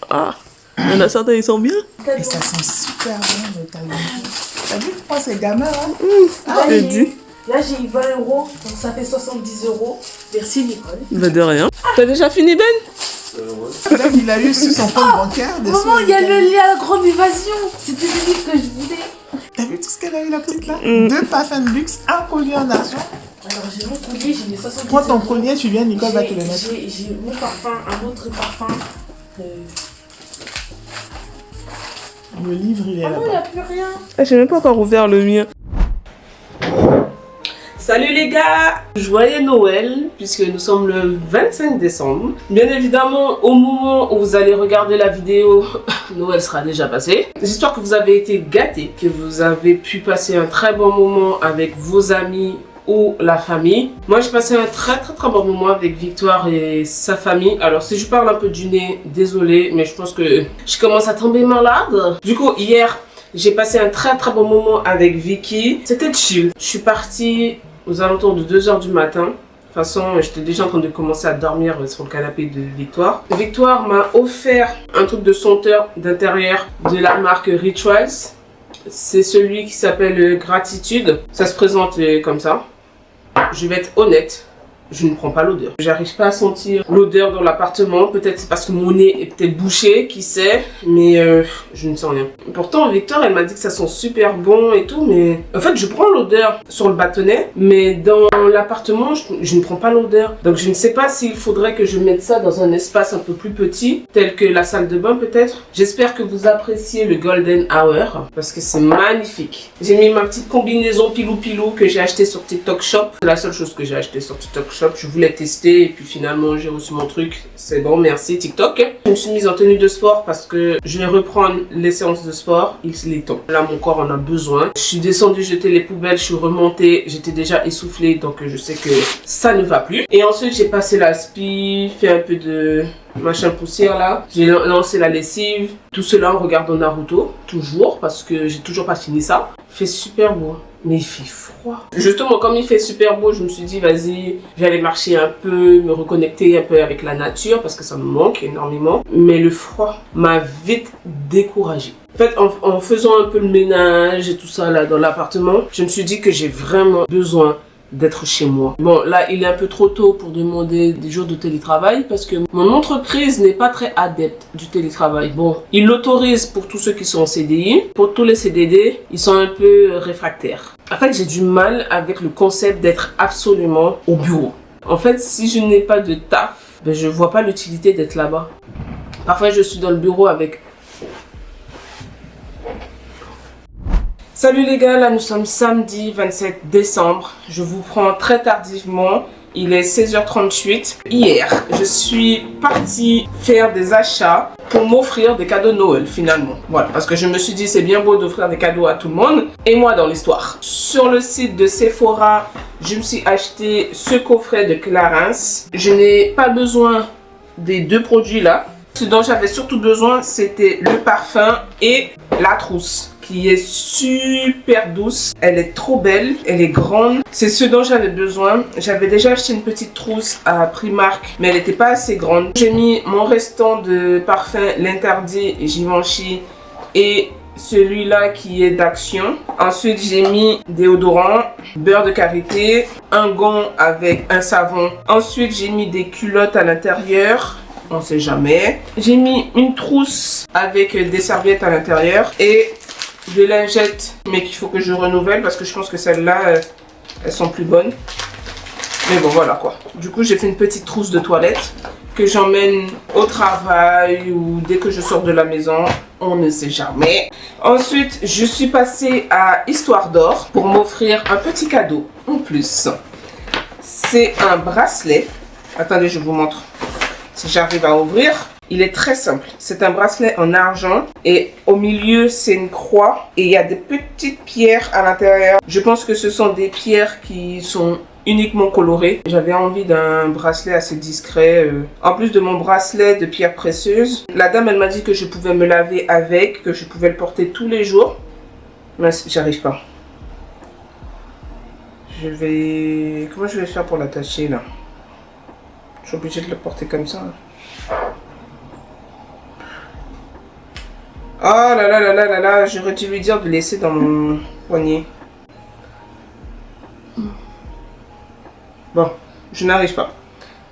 Ah, il y en a certains, ils sont bien. Et ça sent super bon le Calvin Klein. T'as vu comment c'est gamin hein? Ah, je dis. Là, j'ai eu 20 €, donc ça fait 70 €. Merci, Nicole. Bah de rien. T'as déjà fini Ben? Là, il a eu sur son compte bancaire. des Maman, sous il y a de- le lien à la grande évasion. C'était le livre que je voulais. T'as vu tout ce qu'elle a eu la petite là? 2 parfums de luxe, un collier en argent. Alors, j'ai mon collier, j'ai mes 70 Prends ton €. collier, tu viens, Nicole va te le mettre. J'ai mon parfum, un autre parfum. Le livre, il est Ah non, il n'y là-bas. a plus rien. J'ai même pas encore ouvert le mien. Salut les gars! Joyeux Noël, puisque nous sommes le 25 décembre. Bien évidemment, au moment où vous allez regarder la vidéo, Noël sera déjà passé. J'espère que vous avez été gâtés, que vous avez pu passer un très bon moment avec vos amis ou la famille. Moi, j'ai passé un très bon moment avec Victoire et sa famille. Alors, si je parle un peu du nez, désolé, mais je pense que je commence à tomber malade. Du coup, hier, j'ai passé un très bon moment avec Vicky. C'était chill. Je suis partie aux alentours de 2h du matin. De toute façon, j'étais déjà en train de commencer à dormir sur le canapé de Victoire. Victoire m'a offert un truc de senteur d'intérieur de la marque Rituals. C'est celui qui s'appelle Gratitude. Ça se présente comme ça. Je vais être honnête, je ne prends pas l'odeur. J'arrive pas à sentir l'odeur dans l'appartement. Peut-être c'est parce que mon nez est peut-être bouché, qui sait. Mais je ne sens rien. Pourtant, Victor, elle m'a dit que ça sent super bon et tout. Mais en fait, je prends l'odeur sur le bâtonnet. Mais dans l'appartement, je ne prends pas l'odeur. Donc, je ne sais pas s'il faudrait que je mette ça dans un espace un peu plus petit. Tel que la salle de bain peut-être. J'espère que vous appréciez le Golden Hour. Parce que c'est magnifique. J'ai mis ma petite combinaison pilou-pilou que j'ai acheté sur TikTok Shop. C'est la seule chose que j'ai acheté sur TikTok Shop. shop. Je voulais tester et puis finalement j'ai reçu mon truc. C'est bon, merci TikTok. Je me suis mise en tenue de sport parce que je vais reprendre les séances de sport. Il est temps. Là, mon corps en a besoin. Je suis descendue jeter les poubelles, je suis remontée. J'étais déjà essoufflée, donc je sais que ça ne va plus. Et ensuite, j'ai passé l'aspi, fait un peu de machin poussière là. J'ai lancé la lessive. Tout cela en regardant Naruto, toujours, parce que j'ai toujours pas fini ça. Il fait super beau, mais il fait froid. Justement, comme il fait super beau, je me suis dit, vas-y, j'allais marcher un peu, me reconnecter un peu avec la nature, parce que ça me manque énormément. Mais le froid m'a vite découragée. En fait, en faisant un peu le ménage et tout ça là dans l'appartement, je me suis dit que j'ai vraiment besoin d'être chez moi. Bon, là, il est un peu trop tôt pour demander des jours de télétravail parce que mon entreprise n'est pas très adepte du télétravail. Bon, il l'autorise pour tous ceux qui sont en CDI. Pour tous les CDD, ils sont un peu réfractaires. En fait, j'ai du mal avec le concept d'être absolument au bureau. En fait, si je n'ai pas de taf, ben, je vois pas l'utilité d'être là-bas. Parfois, je suis dans le bureau avec... Salut les gars, là nous sommes samedi 27 décembre. Je vous prends très tardivement. Il est 16h38. Hier, je suis partie faire des achats pour m'offrir des cadeaux de Noël finalement. Voilà, parce que je me suis dit c'est bien beau d'offrir des cadeaux à tout le monde et moi dans l'histoire. Sur le site de Sephora, je me suis acheté ce coffret de Clarins. Je n'ai pas besoin des deux produits là. Ce dont j'avais surtout besoin, c'était le parfum et la trousse qui est super douce. Elle est trop belle, elle est grande. C'est ce dont j'avais besoin. J'avais déjà acheté une petite trousse à Primark, mais elle n'était pas assez grande. J'ai mis mon restant de parfum, l'Interdit Givenchy et celui-là qui est d'Action. Ensuite, j'ai mis déodorant, beurre de karité, un gant avec un savon. Ensuite, j'ai mis des culottes à l'intérieur. On sait jamais. J'ai mis une trousse avec des serviettes à l'intérieur et des lingettes, mais qu'il faut que je renouvelle parce que je pense que celles-là, elles sont plus bonnes. Mais bon, voilà quoi. Du coup, j'ai fait une petite trousse de toilette que j'emmène au travail ou dès que je sors de la maison. On ne sait jamais. Ensuite, je suis passée à Histoire d'Or pour m'offrir un petit cadeau en plus. C'est un bracelet. Attendez, je vous montre. Si j'arrive à ouvrir, il est très simple. C'est un bracelet en argent et au milieu c'est une croix et il y a des petites pierres à l'intérieur. Je pense que ce sont des pierres qui sont uniquement colorées. J'avais envie d'un bracelet assez discret. En plus de mon bracelet de pierres précieuses, la dame elle m'a dit que je pouvais me laver avec, que je pouvais le porter tous les jours. Mais j'arrive pas. Comment je vais faire pour l'attacher là? Je suis obligée de le porter comme ça. Oh là là là là là là, j'aurais dû lui dire de laisser dans mon poignet. Bon, je n'arrive pas.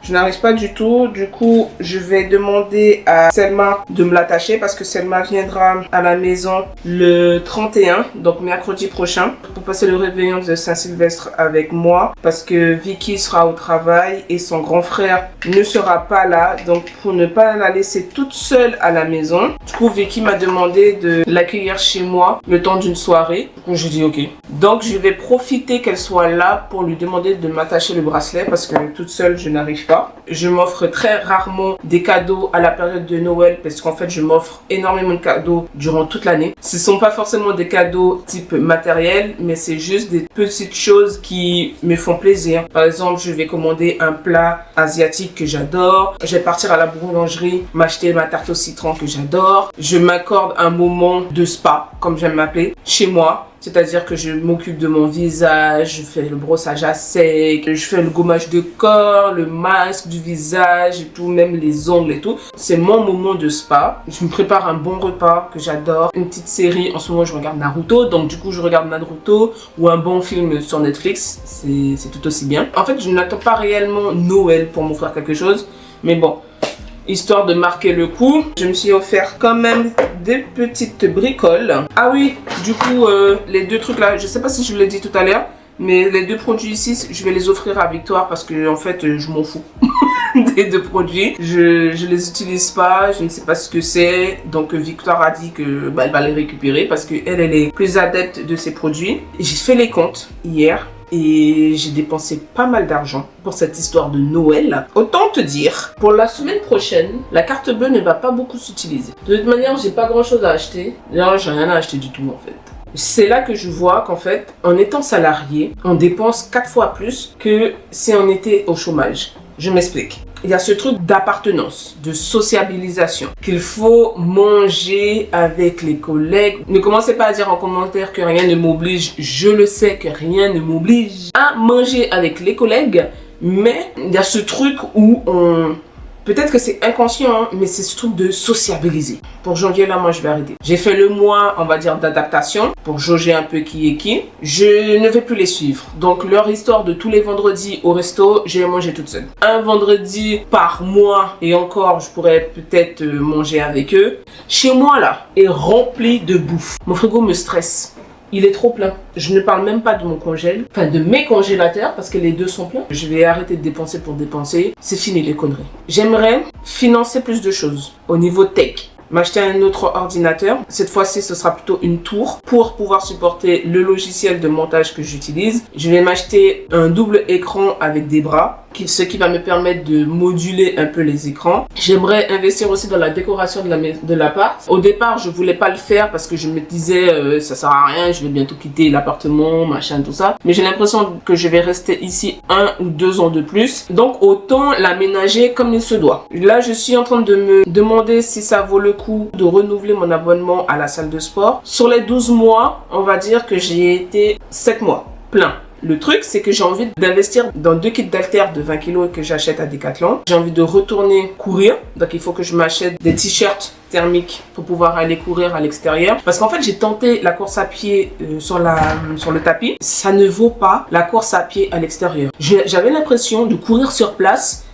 Je n'arrive pas du tout. Du coup, je vais demander à Selma de me l'attacher parce que Selma viendra à la maison le 31, donc mercredi prochain, pour passer le réveillon de Saint-Sylvestre avec moi parce que Vicky sera au travail et son grand frère ne sera pas là. Donc, pour ne pas la laisser toute seule à la maison, du coup, Vicky m'a demandé de l'accueillir chez moi le temps d'une soirée. Du coup, je dis ok. Donc, je vais profiter qu'elle soit là pour lui demander de m'attacher le bracelet parce que toute seule, je n'arrive pas. Je m'offre très rarement des cadeaux à la période de Noël parce qu'en fait je m'offre énormément de cadeaux durant toute l'année. Ce ne sont pas forcément des cadeaux type matériel, mais c'est juste des petites choses qui me font plaisir. Par exemple, je vais commander un plat asiatique que j'adore. Je vais partir à la boulangerie, m'acheter ma tarte au citron que j'adore. Je m'accorde un moment de spa, comme j'aime m'appeler, chez moi. C'est-à-dire que je m'occupe de mon visage, je fais le brossage à sec, je fais le gommage de corps, le masque du visage et tout, même les ongles et tout. C'est mon moment de spa. Je me prépare un bon repas que j'adore. Une petite série, en ce moment je regarde Naruto, donc du coup je regarde Naruto ou un bon film sur Netflix, c'est tout aussi bien. En fait, je n'attends pas réellement Noël pour m'offrir quelque chose, mais bon, histoire de marquer le coup, je me suis offert quand même des petites bricoles. Ah oui, du coup, les deux trucs là, je sais pas si je vous l'ai dit tout à l'heure, mais les deux produits ici, je vais les offrir à Victoire parce que en fait, je m'en fous des deux produits. Je les utilise pas, je ne sais pas ce que c'est. Donc Victoire a dit que elle va les récupérer parce qu'elle est plus adepte de ces produits. J'ai fait les comptes hier. et j'ai dépensé pas mal d'argent pour cette histoire de Noël. Autant te dire, pour la semaine prochaine, la carte bleue ne va pas beaucoup s'utiliser. De toute manière, j'ai pas grand chose à acheter. D'ailleurs, j'ai rien à acheter du tout en fait. C'est là que je vois qu'en fait, en étant salarié, on dépense 4 fois plus que si on était au chômage. Je m'explique. Il y a ce truc d'appartenance, de sociabilisation, qu'il faut manger avec les collègues. Ne commencez pas à dire en commentaire que rien ne m'oblige. Je le sais que rien ne m'oblige à manger avec les collègues. Mais il y a ce truc où on... Peut-être que c'est inconscient, hein, mais c'est ce truc de sociabiliser. Pour janvier, là, moi, je vais arrêter. J'ai fait le mois, on va dire, d'adaptation pour jauger un peu qui est qui. Je ne vais plus les suivre. Donc, leur histoire de tous les vendredis au resto, je vais manger toute seule. Un vendredi par mois, et encore, je pourrais peut-être manger avec eux. Chez moi, là, est rempli de bouffe. Mon frigo me stresse. Il est trop plein. Je ne parle même pas de mon congèle, enfin de mes congélateurs parce que les deux sont pleins. Je vais arrêter de dépenser pour dépenser. C'est fini les conneries. J'aimerais financer plus de choses au niveau tech. M'acheter un autre ordinateur. Cette fois-ci, ce sera plutôt une tour pour pouvoir supporter le logiciel de montage que j'utilise. Je vais m'acheter un double écran avec des bras, ce qui va me permettre de moduler un peu les écrans. J'aimerais investir aussi dans la décoration de l'appart. Au départ, je voulais pas le faire parce que je me disais ça sert à rien, je vais bientôt quitter l'appartement, machin, tout ça. Mais j'ai l'impression que je vais rester ici 1 ou 2 ans de plus. Donc autant l'aménager comme il se doit. Là, je suis en train de me demander si ça vaut le coup de renouveler mon abonnement à la salle de sport. Sur les 12 mois, on va dire que j'ai été 7 mois plein. Le truc, c'est que j'ai envie d'investir dans 2 kits d'haltères de 20 kg que j'achète à Decathlon. J'ai envie de retourner courir. Donc, il faut que je m'achète des t-shirts thermiques pour pouvoir aller courir à l'extérieur. Parce qu'en fait, j'ai tenté la course à pied sur le tapis. Ça ne vaut pas la course à pied à l'extérieur. J'avais l'impression de courir sur place.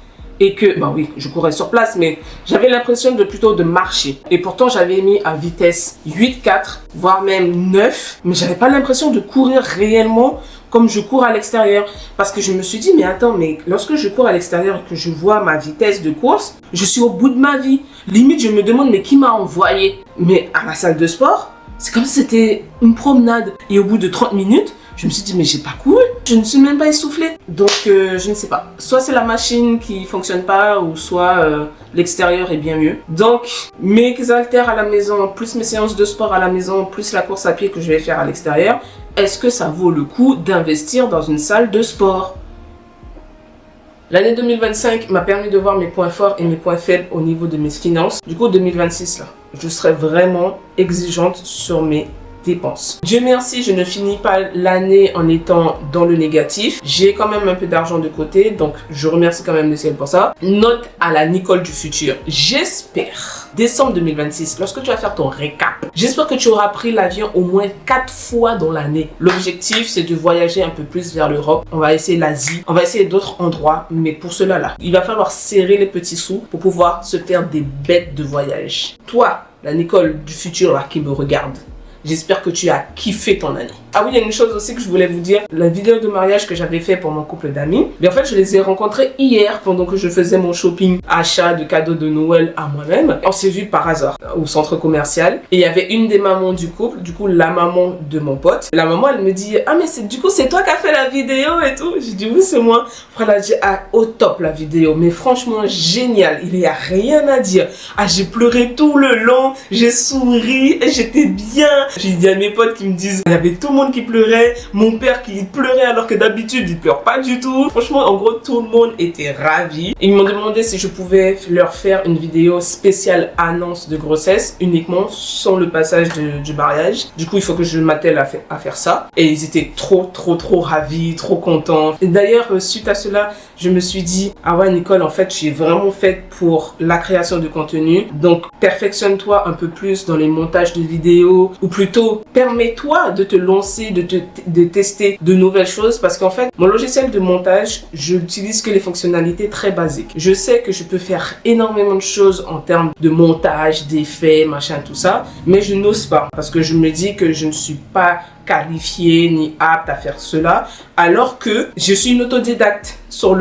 Et que, bah oui, je courais sur place, mais j'avais l'impression plutôt de marcher. Et pourtant, j'avais mis à vitesse 8,4, voire même 9. Mais j'avais pas l'impression de courir réellement comme je cours à l'extérieur. Parce que je me suis dit, mais attends, mais lorsque je cours à l'extérieur et que je vois ma vitesse de course, je suis au bout de ma vie. Limite, je me demande, mais qui m'a envoyé? Mais à la salle de sport, c'est comme si c'était une promenade. Et au bout de 30 minutes, je me suis dit, mais j'ai pas couru. Je ne suis même pas essoufflée. Donc, je ne sais pas. Soit c'est la machine qui fonctionne pas, ou soit l'extérieur est bien mieux. Donc, mes haltères à la maison, plus mes séances de sport à la maison, plus la course à pied que je vais faire à l'extérieur, est-ce que ça vaut le coup d'investir dans une salle de sport? L'année 2025 m'a permis de voir mes points forts et mes points faibles au niveau de mes finances. Du coup, 2026, là, je serai vraiment exigeante sur mes dépenses. Dieu merci, je ne finis pas l'année en étant dans le négatif. J'ai quand même un peu d'argent de côté, donc je remercie quand même le ciel pour ça. Note à la Nicole du futur. J'espère, décembre 2026, lorsque tu vas faire ton récap, j'espère que tu auras pris l'avion au moins 4 fois dans l'année. L'objectif, c'est de voyager un peu plus vers l'Europe. On va essayer l'Asie, on va essayer d'autres endroits, mais pour cela là, il va falloir serrer les petits sous pour pouvoir se faire des bêtes de voyage. Toi, la Nicole du futur là qui me regarde, j'espère que tu as kiffé ton année. Ah oui, il y a une chose aussi que je voulais vous dire. La vidéo de mariage que j'avais fait pour mon couple d'amis, mais en fait, je les ai rencontrés hier pendant que je faisais mon shopping, achat de cadeaux de Noël à moi-même. On s'est vus par hasard au centre commercial. Et il y avait une des mamans du couple, du coup, la maman de mon pote. La maman, elle me dit, ah mais du coup, c'est toi qui as fait la vidéo et tout. J'ai dit, oui, c'est moi. Après, elle a dit, ah, au top la vidéo. Mais franchement, génial. Il n'y a rien à dire. Ah, j'ai pleuré tout le long. J'ai souri et j'étais bien. J'ai dit à mes potes qui me disent, il y avait tout le monde qui pleurait, mon père qui pleurait alors que d'habitude il pleure pas du tout. Franchement, en gros, tout le monde était ravi. Ils m'ont demandé si je pouvais leur faire une vidéo spéciale annonce de grossesse, uniquement sans le passage du mariage. Du coup, il faut que je m'attelle à faire ça. Et ils étaient trop ravis, trop contents. Et d'ailleurs, suite à cela, je me suis dit, ah ouais Nicole, en fait, je suis vraiment faite pour la création de contenu. Donc, perfectionne-toi un peu plus dans les montages de vidéos, ou plutôt, permets-toi de te lancer, de tester de nouvelles choses, parce qu'en fait, mon logiciel de montage, je n'utilise que les fonctionnalités très basiques. Je sais que je peux faire énormément de choses en termes de montage, d'effets, machin, tout ça, mais je n'ose pas, parce que je me dis que je ne suis pas qualifiée ni apte à faire cela, alors que je suis une autodidacte sur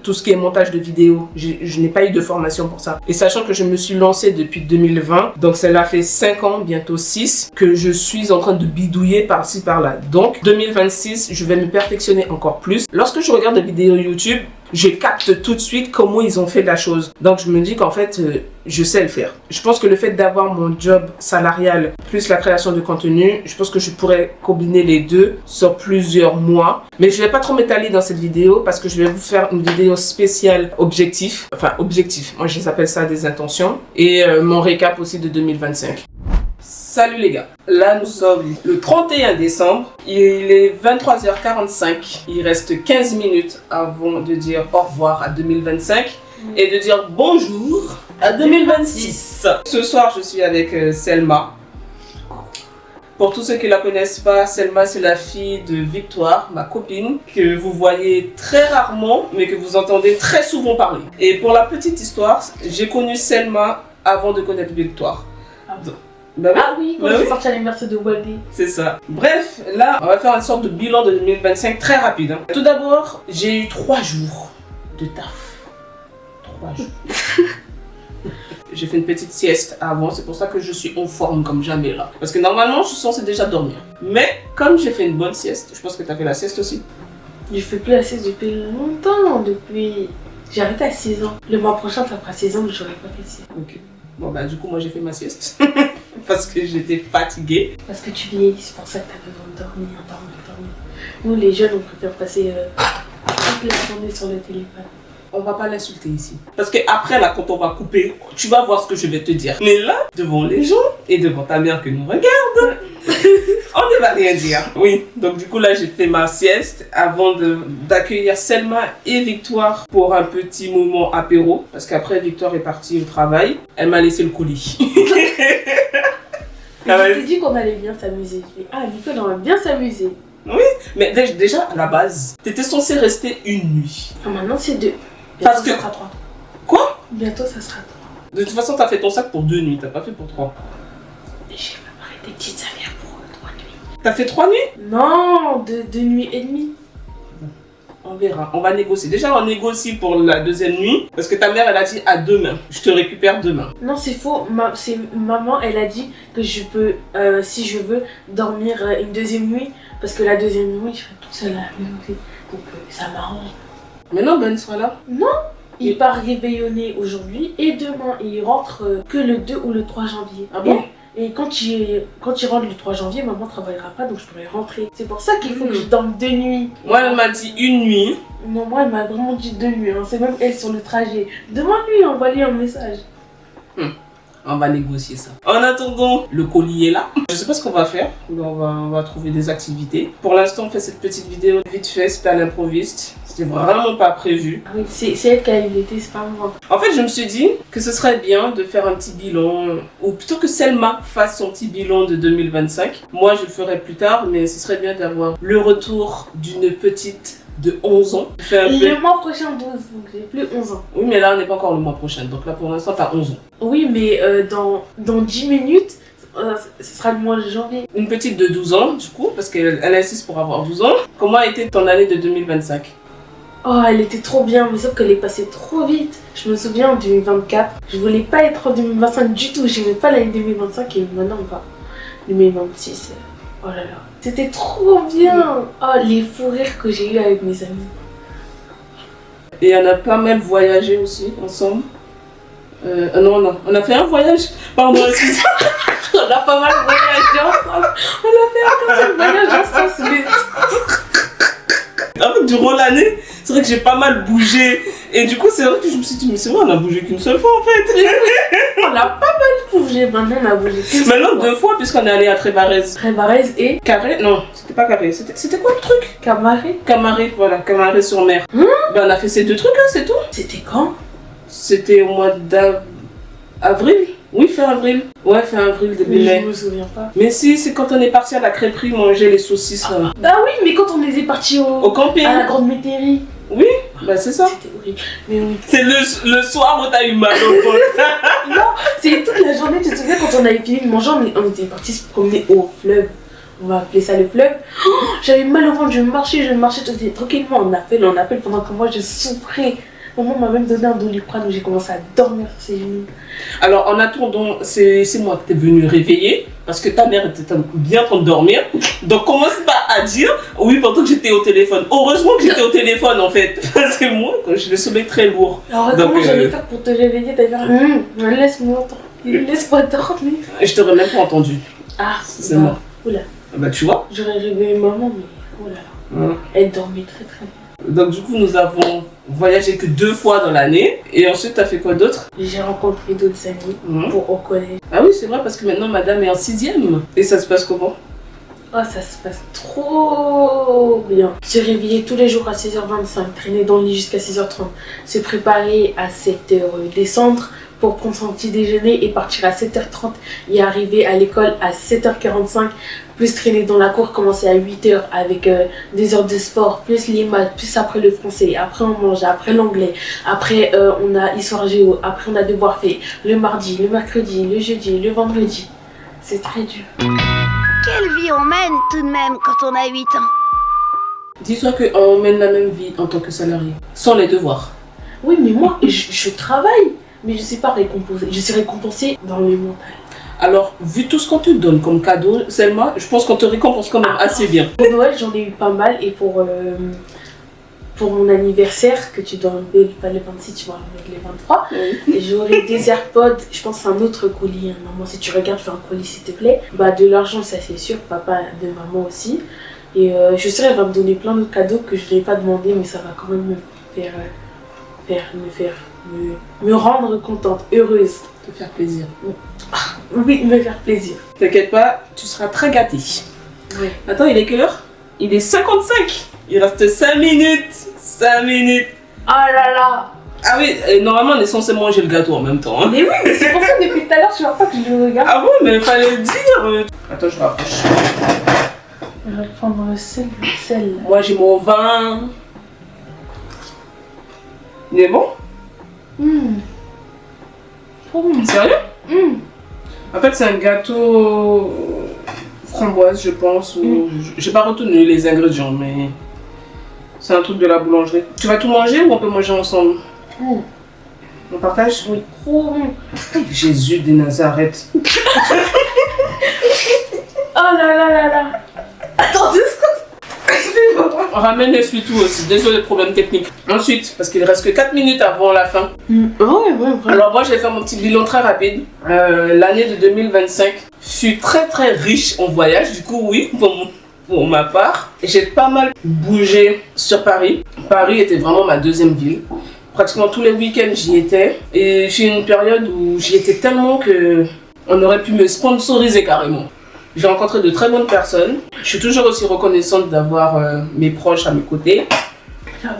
tout ce qui est montage de vidéos. Je n'ai pas eu de formation pour ça. Et sachant que je me suis lancée depuis 2020, donc cela fait 5 ans, bientôt 6, que je suis en train de bidouiller par-ci par-là. Donc 2026, je vais me perfectionner encore plus. Lorsque je regarde des vidéos YouTube, je capte tout de suite comment ils ont fait la chose. Donc je me dis qu'en fait, je sais le faire. Je pense que le fait d'avoir mon job salarial plus la création de contenu, je pense que je pourrais combiner les deux sur plusieurs mois. Mais je vais pas trop m'étaler dans cette vidéo parce que je vais vous faire une vidéo spéciale objectif. Enfin, objectif. Moi, je les appelle ça des intentions. Et mon récap aussi de 2025. Salut les gars, là nous sommes le 31 décembre, il est 23h45, il reste 15 minutes avant de dire au revoir à 2025 et de dire bonjour à 2026. Ce soir je suis avec Selma. Pour tous ceux qui ne la connaissent pas, Selma c'est la fille de Victoire, ma copine, que vous voyez très rarement mais que vous entendez très souvent parler. Et pour la petite histoire, j'ai connu Selma avant de connaître Victoire. Bah oui. Ah oui, quand Bah je suis oui. sortie à l'anniversaire de Wally. C'est ça. Bref, là, on va faire une sorte de bilan de 2025 très rapide. Tout d'abord, j'ai eu 3 jours de taf. 3 jours. J'ai fait une petite sieste avant, c'est pour ça que je suis en forme comme jamais là. Parce que normalement, je suis censée déjà dormir. Mais comme j'ai fait une bonne sieste, je pense que tu as fait la sieste aussi. Je fais plus la sieste depuis longtemps, J'ai arrêté à 6 ans. Le mois prochain, ça fera 6 ans que j'aurais pas fait sieste. Ok. Bon bah du coup, moi j'ai fait ma sieste. Parce que j'étais fatiguée. Parce que tu vieillis, c'est pour ça que t'as besoin de dormir. Nous les jeunes, on préfère passer toute la journée sur le téléphone. On va pas l'insulter ici. Parce que après là, quand on va couper, tu vas voir ce que je vais te dire. Mais là, devant les gens et devant ta mère que nous regarde, on ne va rien dire. Oui, donc du coup là, j'ai fait ma sieste avant d'accueillir Selma et Victoire pour un petit moment apéro. Parce qu'après, Victoire est partie au travail. Elle m'a laissé le colis. Je t'ai dit qu'on allait bien s'amuser. Je dis, ah, Nicole, on va bien s'amuser. Mais déjà, à la base, t'étais censée rester une nuit. Ah, maintenant, c'est 2. Parce que- ça sera 3. Quoi? Bientôt, ça sera 3. De toute façon, t'as fait ton sac pour 2 nuits, t'as pas fait pour 3. J'ai préparé des petites affaires pour 3 nuits. T'as fait 3 nuits? Non, 2 nuits et demie. On verra, on va négocier. Déjà, on négocie pour la 2e nuit. Parce que ta mère, elle a dit à demain. Je te récupère demain. Non, c'est faux. Maman, elle a dit que je peux, si je veux, dormir une 2e nuit. Parce que la 2e nuit, je serai toute seule à la maison. Donc ça m'arrange. Mais non, Ben sera là. Il part réveillonner aujourd'hui et demain. Et il rentre que le 2 ou le 3 janvier. Ah bon? Et quand il rentre le 3 janvier, maman ne travaillera pas, donc je pourrai rentrer. C'est pour ça qu'il faut que je dorme 2 nuits. Moi, elle m'a dit une nuit. Non, moi, elle m'a vraiment dit 2 nuits. Hein. C'est même elle sur le trajet. Demande-lui, envoie-lui un message. On va négocier ça. En attendant, le colis est là. Je sais pas ce qu'on va faire. Mais on va trouver des activités. Pour l'instant, on fait cette petite vidéo vite fait. C'était à l'improviste. C'était vraiment pas prévu. Ah oui, c'est elle qui a eu l'été, c'est pas moi. En fait, je me suis dit que ce serait bien de faire un petit bilan. Ou plutôt que Selma fasse son petit bilan de 2025. Moi, je le ferai plus tard. Mais ce serait bien d'avoir le retour d'une petite de 11 ans. Le mois prochain, 12, donc j'ai plus 11 ans. Oui, mais là, on n'est pas encore le mois prochain. Donc là, pour l'instant, t'as 11 ans. Oui, mais dans 10 minutes, ce sera le mois de janvier. Une petite de 12 ans, du coup, parce qu'elle insiste pour avoir 12 ans. Comment a été ton année de 2025? Oh, elle était trop bien, mais sauf qu'elle est passée trop vite. Je me souviens en 2024, je voulais pas être en 2025 du tout. J'aimais pas l'année 2025 et maintenant on va 2026. Oh là là, c'était trop bien. Oh, les fous rires que j'ai eu avec mes amis. Et on a pas mal voyagé aussi, ensemble. Non, on a fait un voyage. Pardon, excusez-moi. On a pas mal voyagé ensemble. On a fait un voyage ensemble. En fait, durant l'année, c'est vrai que j'ai pas mal bougé. Et du coup, c'est vrai que je me suis dit, mais c'est vrai, on a bougé qu'une seule fois en fait. On a pas mal bougé. Maintenant, on a bougé qu'une seule Maintenant, fois. 2 fois, puisqu'on est allé à Trévarez. Trévarez et Carré? Non, c'était pas Carré. C'était quoi le truc? Camaré. Camaré, voilà, Camaré sur mer. Ben, on a fait ces 2 trucs là, c'est tout. C'était quand? C'était au mois d'avril. Oui, fin avril. Ouais, fin avril, début Mais mai. je me souviens pas. Mais si, c'est quand on est parti à la crêperie manger les saucisses là. Ah oui, mais quand on était partis Au camping. à la Grande Métairie. Oui, bah c'est ça. C'était horrible. Mais oui. C'est le soir où t'as eu mal au ventre. C'est toute la journée, tu te souviens quand on avait fini de manger, on était partis se promener au fleuve. On va appeler ça le fleuve. Oh, j'avais mal au ventre, je marchais tranquillement. On appelle pendant que moi je souffrais. Maman m'a même donné un Doliprane où j'ai commencé à dormir sur ses genoux. Alors en attendant, c'est moi qui t'ai venu réveiller parce que ta mère était bien en train de dormir. Donc commence pas à dire oui pendant que j'étais au téléphone. Heureusement que j'étais au téléphone en fait. Parce que moi, j'ai le sommeil très lourd. Alors donc, comment j'allais faire pour te réveiller? T'as dit laisse-moi dormir. Je t'aurais même pas entendu. Ah, c'est moi. Oula. Bah tu vois. J'aurais réveillé maman, mais oh là là. Elle dormait très très bien. Donc du coup nous avons voyagé que 2 fois dans l'année. Et ensuite t'as fait quoi d'autre? J'ai rencontré d'autres amis au collège. Ah oui c'est vrai parce que maintenant madame est en 6e. Et ça se passe comment? Oh ça se passe trop bien. Se réveiller tous les jours à 6h25, traîner dans le lit jusqu'à 6h30, se préparer à 7h, descendre pour prendre son petit déjeuner et partir à 7h30 et arriver à l'école à 7h45, plus traîner dans la cour, commencer à 8h avec des heures de sport, plus les maths, plus après le français, après on mange, après l'anglais, après on a histoire géo, après on a devoir fait le mardi, le mercredi, le jeudi, le vendredi. C'est très dur. Quelle vie on mène tout de même quand on a 8 ans. Dis-toi qu'on mène la même vie en tant que salarié, sans les devoirs. Oui mais moi je travaille. Mais je ne sais pas récompenser. Je suis récompensée dans le mental. Alors, vu tout ce qu'on te donne comme cadeau, Selma, je pense qu'on te récompense quand même assez bien. Pour Noël, j'en ai eu pas mal. Et pour mon anniversaire, que tu dois enlever, pas le 26, tu vas enlever le 23. Et j'aurai des AirPods. Je pense un autre colis. Maman, si tu regardes, fais un colis s'il te plaît. Bah, de l'argent, ça c'est sûr. Papa, de maman aussi. Et je sais, elle va me donner plein d'autres cadeaux que je ne l'ai pas demandé. Mais ça va quand même me rendre contente, heureuse. Te faire plaisir. Oui, me faire plaisir. T'inquiète pas, tu seras très gâtée. Oui. Attends, il est quelle heure? Il est 55. Il reste 5 minutes. 5 minutes. Ah là là. Ah oui, normalement on est censé manger le gâteau en même temps. Hein. Mais oui, mais c'est pour ça depuis tout à l'heure, je vois pas que je le regarde. Ah bon, mais il fallait le dire. Attends, je rapproche. Je vais prendre le sel. Moi j'ai mon vin. Il est bon? Trop bon. Sérieux? En fait, c'est un gâteau framboise, je pense. J'ai pas retenu les ingrédients, mais c'est un truc de la boulangerie. Tu vas tout manger ou on peut manger ensemble? On partage? Oui. Trop bon. Jésus de Nazareth. Oh là là là là. Attends 2 secondes. On ramène les suites aussi. Désolé, problème technique. Ensuite, parce qu'il reste que 4 minutes avant la fin. Ouais. Alors moi, je vais faire mon petit bilan très rapide. L'année de 2025 fut très très riche en voyage. Du coup, oui, pour ma part. J'ai pas mal bougé sur Paris. Paris était vraiment ma deuxième ville. Pratiquement tous les week-ends, j'y étais. Et j'ai eu une période où j'y étais tellement que on aurait pu me sponsoriser carrément. J'ai rencontré de très bonnes personnes. Je suis toujours aussi reconnaissante d'avoir mes proches à mes côtés.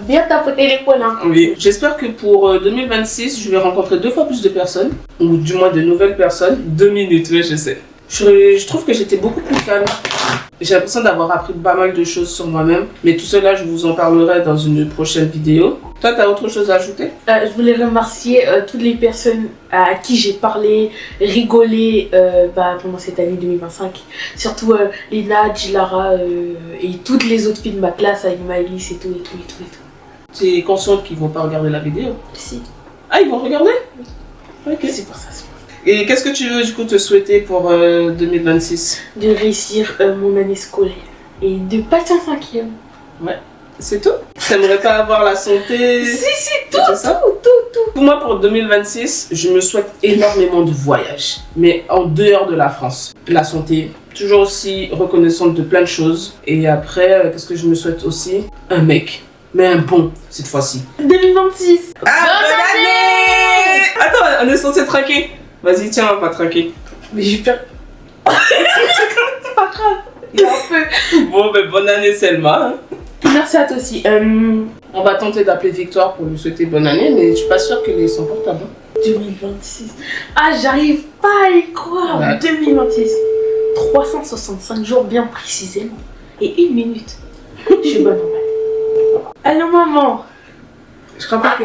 Bien tapoter les poils. Hein. Oui. J'espère que pour 2026, je vais rencontrer 2 fois plus de personnes. Ou du moins de nouvelles personnes. 2 minutes, oui, je sais. Je trouve que j'étais beaucoup plus calme. J'ai l'impression d'avoir appris pas mal de choses sur moi-même. Mais tout cela, je vous en parlerai dans une prochaine vidéo. Toi, tu as autre chose à ajouter? Je voulais remercier toutes les personnes à qui j'ai parlé, rigolé pendant cette année 2025. Surtout Lina, Lara et toutes les autres filles de ma classe, avec Maëlys et tout. Tu es consciente qu'ils vont pas regarder la vidéo? Si. Ah, ils vont regarder? Ok. C'est pour ça. Et qu'est-ce que tu veux du coup te souhaiter pour 2026? De réussir mon année scolaire et de passer en 5e. Ouais. C'est tout? T'aimerais pas avoir la santé? Si, tout. Pour moi, pour 2026, je me souhaite énormément de voyages, mais en dehors de la France. La santé, toujours aussi reconnaissante de plein de choses. Et après, qu'est-ce que je me souhaite aussi? Un mec, mais un bon, cette fois-ci. 2026. Ah, bonne année! Attends, on est censé traquer. Vas-y, tiens, on va traquer. Mais j'ai peur. C'est pas grave. Il y a un peu. Bon, ben bonne année, Selma. Hein. Merci à toi aussi. On va tenter d'appeler Victoire pour lui souhaiter bonne année, mais je suis pas sûre qu'elle est son portable. 2026. Ah, j'arrive pas à y croire. Ouais. 2026. 365 jours bien précisément. Et 1 minute. Je suis bonne en maths. Allô, maman. Je crois pas que...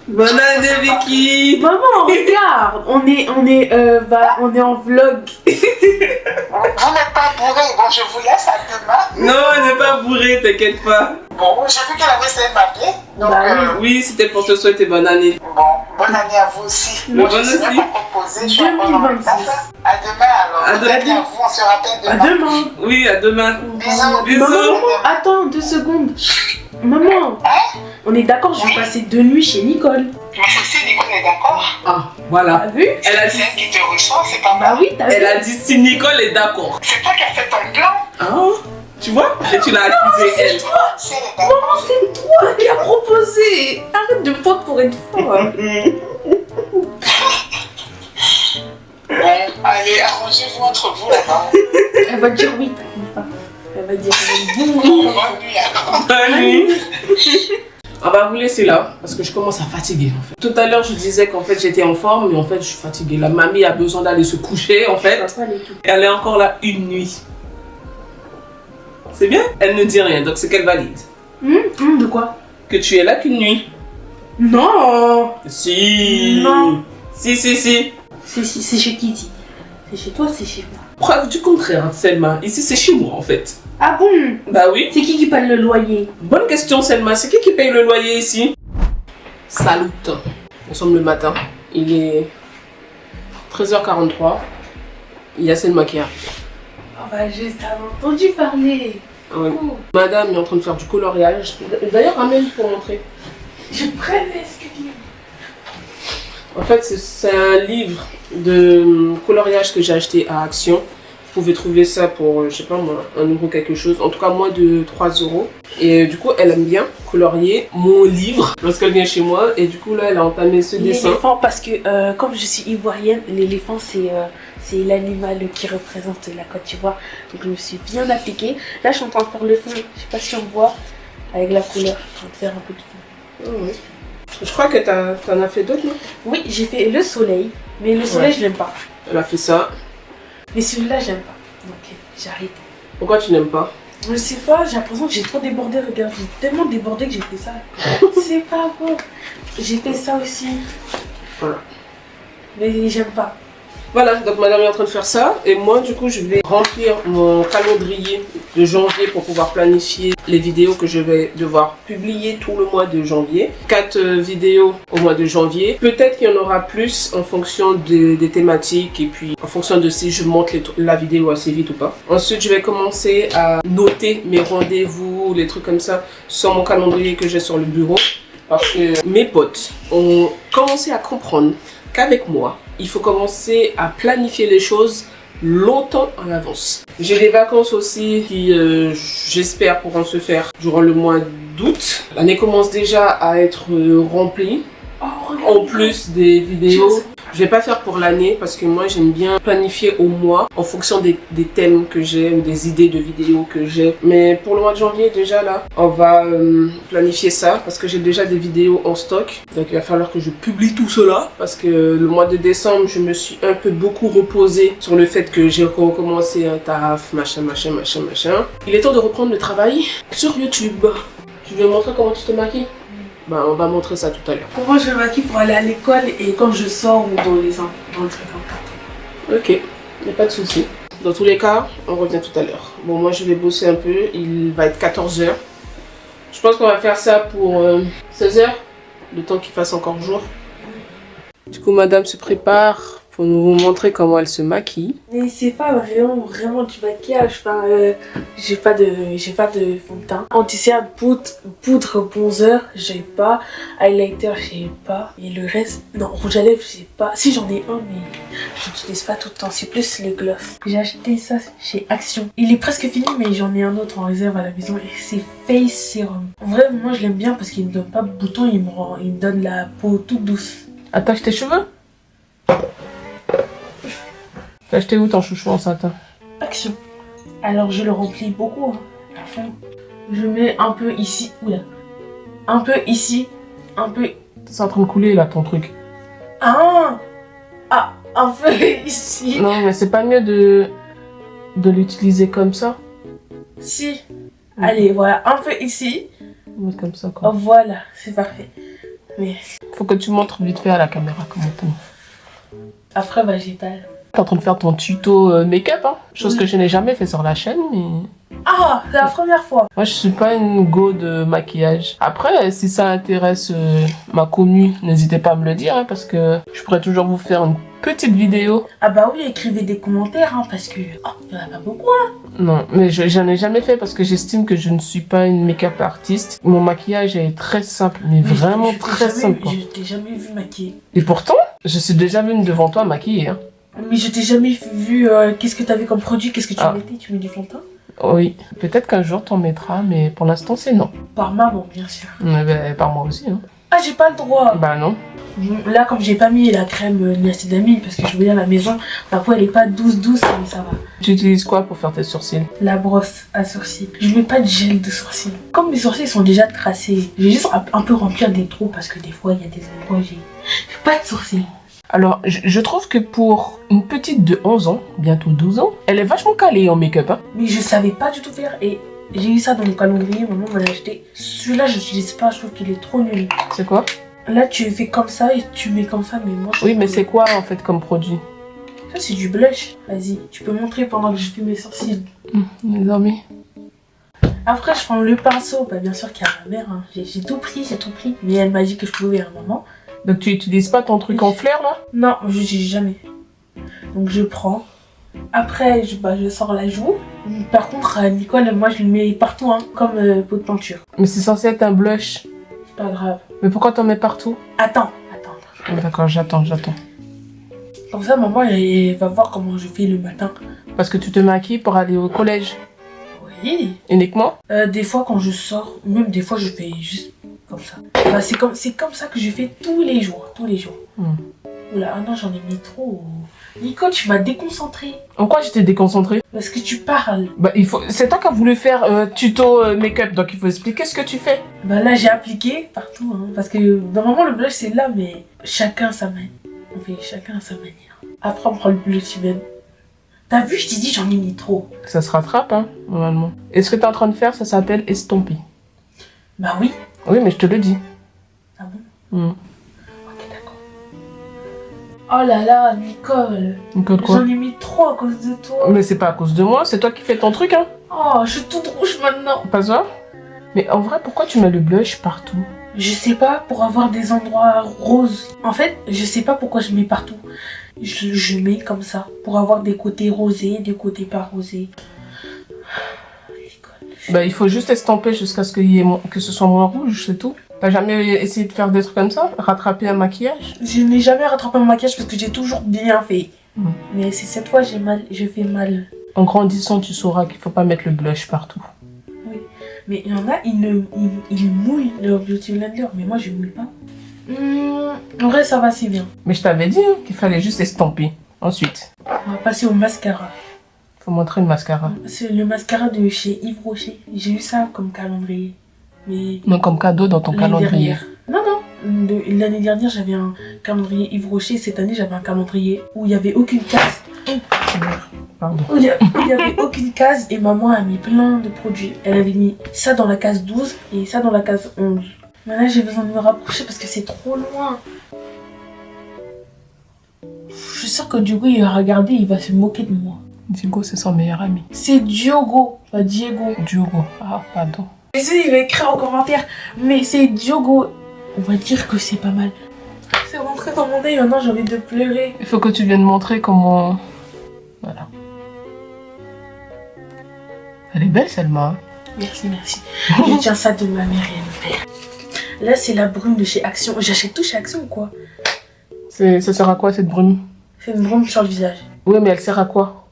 Bonne année, Vicky. Maman, regarde, on est en vlog. Vous n'êtes pas bourré, bon je vous laisse à demain. Non, elle n'est pas bourrée, t'inquiète pas. Bon, j'ai vu qu'elle avait essayé de m'appeler. Donc, Bah Oui, c'était pour te souhaiter bonne année. bon, bonne année à vous aussi. Bonne je suis aussi. même pas proposée, je suis encore dans le 2026. taf. À demain alors. À Bonne année demain. à vous, on se rappelle À demain. demain. Oui, à demain. Bisous. Bisous. Maman, attends 2 secondes. Maman, on est d'accord, je vais passer 2 nuits chez Nicole. Ma chérie, Nicole est d'accord. Ah, voilà. T'as vu? Elle a C'est dit, elle qui te reçoit, c'est pas Bah moi. oui, t'as vu? elle a dit si Nicole est d'accord. C'est toi qui as fait ton plan. Ah, tu vois? Et tu l'as accusée, elle. Si elle est d'accord. Maman, c'est toi qui as proposé. Arrête de me prendre pour une folle. Bon, allez, arrangez-vous entre vous là-bas. Elle va dire oui, t'inquiète pas. Elle va dire Bonne oui. nuit alors. Bonne nuit. On va vous laisser là parce que je commence à fatiguer en fait. Tout à l'heure je disais qu'en fait j'étais en forme mais en fait je suis fatiguée. La mamie a besoin d'aller se coucher en fait. Et elle est encore là une nuit. C'est bien? Elle ne dit rien donc c'est qu'elle valide. De quoi? Que tu es là qu'une nuit. Non. Si. Non. Si. C'est chez qui dit? C'est chez toi, c'est chez moi. Preuve du contraire Selma. Ici c'est chez moi en fait. Ah bon? Bah oui. C'est qui paye le loyer? Bonne question Selma. C'est qui paye le loyer ici? Salut. Nous sommes le matin. Il est 13h43. Il y a Selma qui arrive. Oh bah juste entendu parler. Ouais. Oh. Madame est en train de faire du coloriage. D'ailleurs, ramène pour montrer. Je préfère ce que tu dis. En fait, c'est un livre de coloriage que j'ai acheté à Action. Vous pouvez trouver ça pour, je sais pas moi, 1 euro quelque chose. En tout cas, moins de 3 euros. Et du coup, elle aime bien colorier mon livre lorsqu'elle vient chez moi. Et du coup, là, elle a entamé ce dessin. L'éléphant, parce que comme je suis ivoirienne, l'éléphant c'est l'animal qui représente la Côte d'Ivoire. Donc je me suis bien appliquée. Là, je suis en train de faire le fond. Je sais pas si on voit avec la couleur. Je suis en train de faire un peu de fond. Oh, ouais. Je crois que t'en as fait d'autres, non? Oui, j'ai fait le soleil. Mais le soleil, Ouais. je l'aime pas. Elle a fait ça. Mais celui-là, j'aime pas. Donc j'arrête. Pourquoi tu n'aimes pas? Je sais pas, j'ai l'impression que j'ai trop débordé. Regarde, j'ai tellement débordé que j'ai fait ça. C'est pas bon. J'ai fait ça aussi. Voilà. Mais j'aime pas. Voilà, donc madame est en train de faire ça et moi du coup je vais remplir mon calendrier de janvier pour pouvoir planifier les vidéos que je vais devoir publier tout le mois de janvier. 4 vidéos au mois de janvier. Peut-être qu'il y en aura plus en fonction des thématiques et puis en fonction de si je monte la vidéo assez vite ou pas. Ensuite je vais commencer à noter mes rendez-vous, les trucs comme ça sur mon calendrier que j'ai sur le bureau. Parce que mes potes ont commencé à comprendre qu'avec moi, il faut commencer à planifier les choses longtemps en avance. J'ai des vacances aussi qui, j'espère, pourront se faire durant le mois d'août. L'année commence déjà à être remplie. En plus des vidéos, je vais pas faire pour l'année parce que moi j'aime bien planifier au mois en fonction des thèmes que j'ai ou des idées de vidéos que j'ai. Mais pour le mois de janvier déjà là, on va planifier ça parce que j'ai déjà des vidéos en stock. Donc il va falloir que je publie tout cela parce que le mois de décembre je me suis un peu beaucoup reposée sur le fait que j'ai recommencé un taf, machin. Il est temps de reprendre le travail sur YouTube. Tu veux me montrer comment tu te maquilles? Bah, on va montrer ça tout à l'heure. Comment je me maquille pour aller à l'école et quand je sors ou dans le truc en Ok, il n'y a pas de souci. Dans tous les cas, on revient tout à l'heure. Bon, moi je vais bosser un peu. Il va être 14h. Je pense qu'on va faire ça pour 16h. Le temps qu'il fasse encore jour. Du coup, madame se prépare pour nous montrer comment elle se maquille. Mais c'est pas vraiment du maquillage. Enfin, j'ai pas de fond de teint. Anti-cerne, poudre, bronzer, j'ai pas. Highlighter, j'ai pas. Et le reste, non, rouge à lèvres, j'ai pas. Si, j'en ai un, mais je l'utilise pas tout le temps. C'est plus le gloss. J'ai acheté ça chez Action. Il est presque fini, mais j'en ai un autre en réserve à la maison. Et c'est Face Serum. En vrai, moi, je l'aime bien parce qu'il me donne pas de boutons. Il me donne la peau toute douce. Attache tes cheveux. T'as acheté où ton chouchou en satin? Action. Alors je le remplis beaucoup, hein, à fond. Je mets un peu ici, oula. Un peu ici, un peu... C'est en train de couler là ton truc. Ah, un peu ici. Non mais c'est pas mieux de l'utiliser comme ça. Si. Allez, voilà, un peu ici. On va mettre comme ça Oh, quoi. voilà, c'est parfait. Mais... Faut que tu montres vite fait à la caméra comment t'es. Après végétal. T'es en train de faire ton tuto make-up, hein. Chose Oui. que je n'ai jamais fait sur la chaîne, mais... Ah, c'est la première fois. Moi, je suis pas une go de maquillage. Après, si ça intéresse ma commu, n'hésitez pas à me le dire, hein, parce que je pourrais toujours vous faire une petite vidéo. Ah bah oui, écrivez des commentaires, hein, parce que... Oh, il y en a pas beaucoup, hein. Non, mais j'en ai jamais fait parce que j'estime que je ne suis pas une make-up artiste. Mon maquillage est très simple, mais vraiment je t'ai très jamais- simple, quoi. Je t'ai jamais vu maquiller. Et pourtant, je suis déjà venue devant toi maquiller, hein. Mais je t'ai jamais vu... qu'est-ce que t'avais comme produit? Qu'est-ce que tu Ah. mettais? Tu mets du fond de teint? Oui, peut-être qu'un jour t'en mettras, mais pour l'instant c'est non. Par maman, bien sûr. Mais ben, par moi aussi, hein. Ah, j'ai pas le droit. Bah non. Là, comme j'ai pas mis la crème niacinamide parce que je voulais à la maison, ma peau elle est pas douce, mais ça va. Tu utilises quoi pour faire tes sourcils? La brosse à sourcils. Je mets pas de gel de sourcils. Comme mes sourcils sont déjà tracés, je vais juste un peu remplir des trous parce que des fois il y a des endroits où j'ai pas de sourcils. Alors, je trouve que pour une petite de 11 ans, bientôt 12 ans, elle est vachement calée en make-up, hein. Mais je savais pas du tout faire et j'ai eu ça dans mon calendrier, maman m'a acheté. Celui-là, je l'utilise pas, je trouve qu'il est trop nul. C'est quoi? Là, tu fais comme ça et tu mets comme ça, mais moi je Oui, trouve mais que- c'est quoi en fait comme produit? Ça, c'est du blush. Vas-y, tu peux montrer pendant que je fais mes sourcils. Les amis. Après, je prends le pinceau. Bah, bien sûr qu'il y a ma mère. Hein. J'ai tout pris. Mais elle m'a dit que je pouvais à un moment. Donc tu utilises pas ton truc en flair là? Non, je n'utilise jamais. Donc, je prends. Après, je sors la joue. Par contre, Nicole, moi, je le mets partout, hein, comme pot de peinture. Mais c'est censé être un blush. C'est pas grave. Mais pourquoi t'en mets partout? Attends. Oh, d'accord, j'attends. Comme ça, maman, elle va voir comment je fais le matin. Parce que tu te maquilles pour aller au collège Oui. uniquement? Des fois, quand je sors, même des fois, je fais juste comme ça. Bah, c'est comme ça que je fais tous les jours. Oula, ah non, j'en ai mis trop. Nico, tu m'as déconcentré. En quoi j'étais déconcentrée? Parce que tu parles. Bah c'est toi qui as voulu faire tuto make-up, donc il faut expliquer ce que tu fais. Bah là, j'ai appliqué partout. Hein, parce que normalement, le blush, c'est là, mais chacun sa manière. On fait chacun à sa manière. Après, on prend le blush humain. T'as vu, je t'ai dit, j'en ai mis trop. Ça se rattrape, hein, normalement. Et ce que t'es en train de faire, ça s'appelle estomper. Bah oui. Oui, mais je te le dis. Ah bon? Ok, d'accord. Oh là là, Nicole. Nicole quoi? J'en ai mis trop à cause de toi. Mais c'est pas à cause de moi, c'est toi qui fais ton truc, hein. Oh, je suis toute rouge maintenant. Pas ça? Mais en vrai, pourquoi tu mets le blush partout? Je sais pas, pour avoir des endroits roses. En fait, je sais pas pourquoi je mets partout. Je mets comme ça, pour avoir des côtés rosés, des côtés pas rosés. Bah il faut juste estomper jusqu'à ce que ce soit moins rouge, c'est tout. T'as jamais essayé de faire des trucs comme ça? Rattraper un maquillage? Je n'ai jamais rattrapé mon maquillage parce que j'ai toujours bien fait. Mais c'est cette fois je fais mal. En grandissant, tu sauras qu'il faut pas mettre le blush partout. Oui. Mais il y en a, ils mouillent leur beauty blender, mais moi je mouille pas. En vrai, ça va, c'est bien. Mais je t'avais dit hein, qu'il fallait juste estomper. Ensuite, On va passer au mascara. faut montrer le mascara. C'est le mascara de chez Yves Rocher. J'ai eu ça comme calendrier. Mais Non, comme cadeau dans ton l'année calendrier. dernière. Non. L'année dernière, j'avais un calendrier Yves Rocher. Cette année, j'avais un calendrier où il n'y avait aucune case. Pardon. Où il n'y avait aucune case et maman a mis plein de produits. Elle avait mis ça dans la case 12 et ça dans la case 11. Mais là, j'ai besoin de me rapprocher parce que c'est trop loin. Je suis sûre que Diogo, il va regarder, il va se moquer de moi. Diego, c'est son meilleur ami. C'est Diogo, pas Diego. Diogo. Ah, pardon. Mais si, il va écrire en commentaire. Mais c'est Diogo. On va dire que c'est pas mal. C'est rentré dans mon œil, maintenant j'ai envie de pleurer. Il faut que tu viennes montrer comment... Voilà. Elle est belle, Selma. Hein. Merci. Je tiens ça de ma mère et mon père. Là, c'est la brume de chez Action. J'achète tout chez Action ou quoi? Ça sert à quoi, cette brume? C'est une brume sur le visage. Oui, mais elle sert à quoi?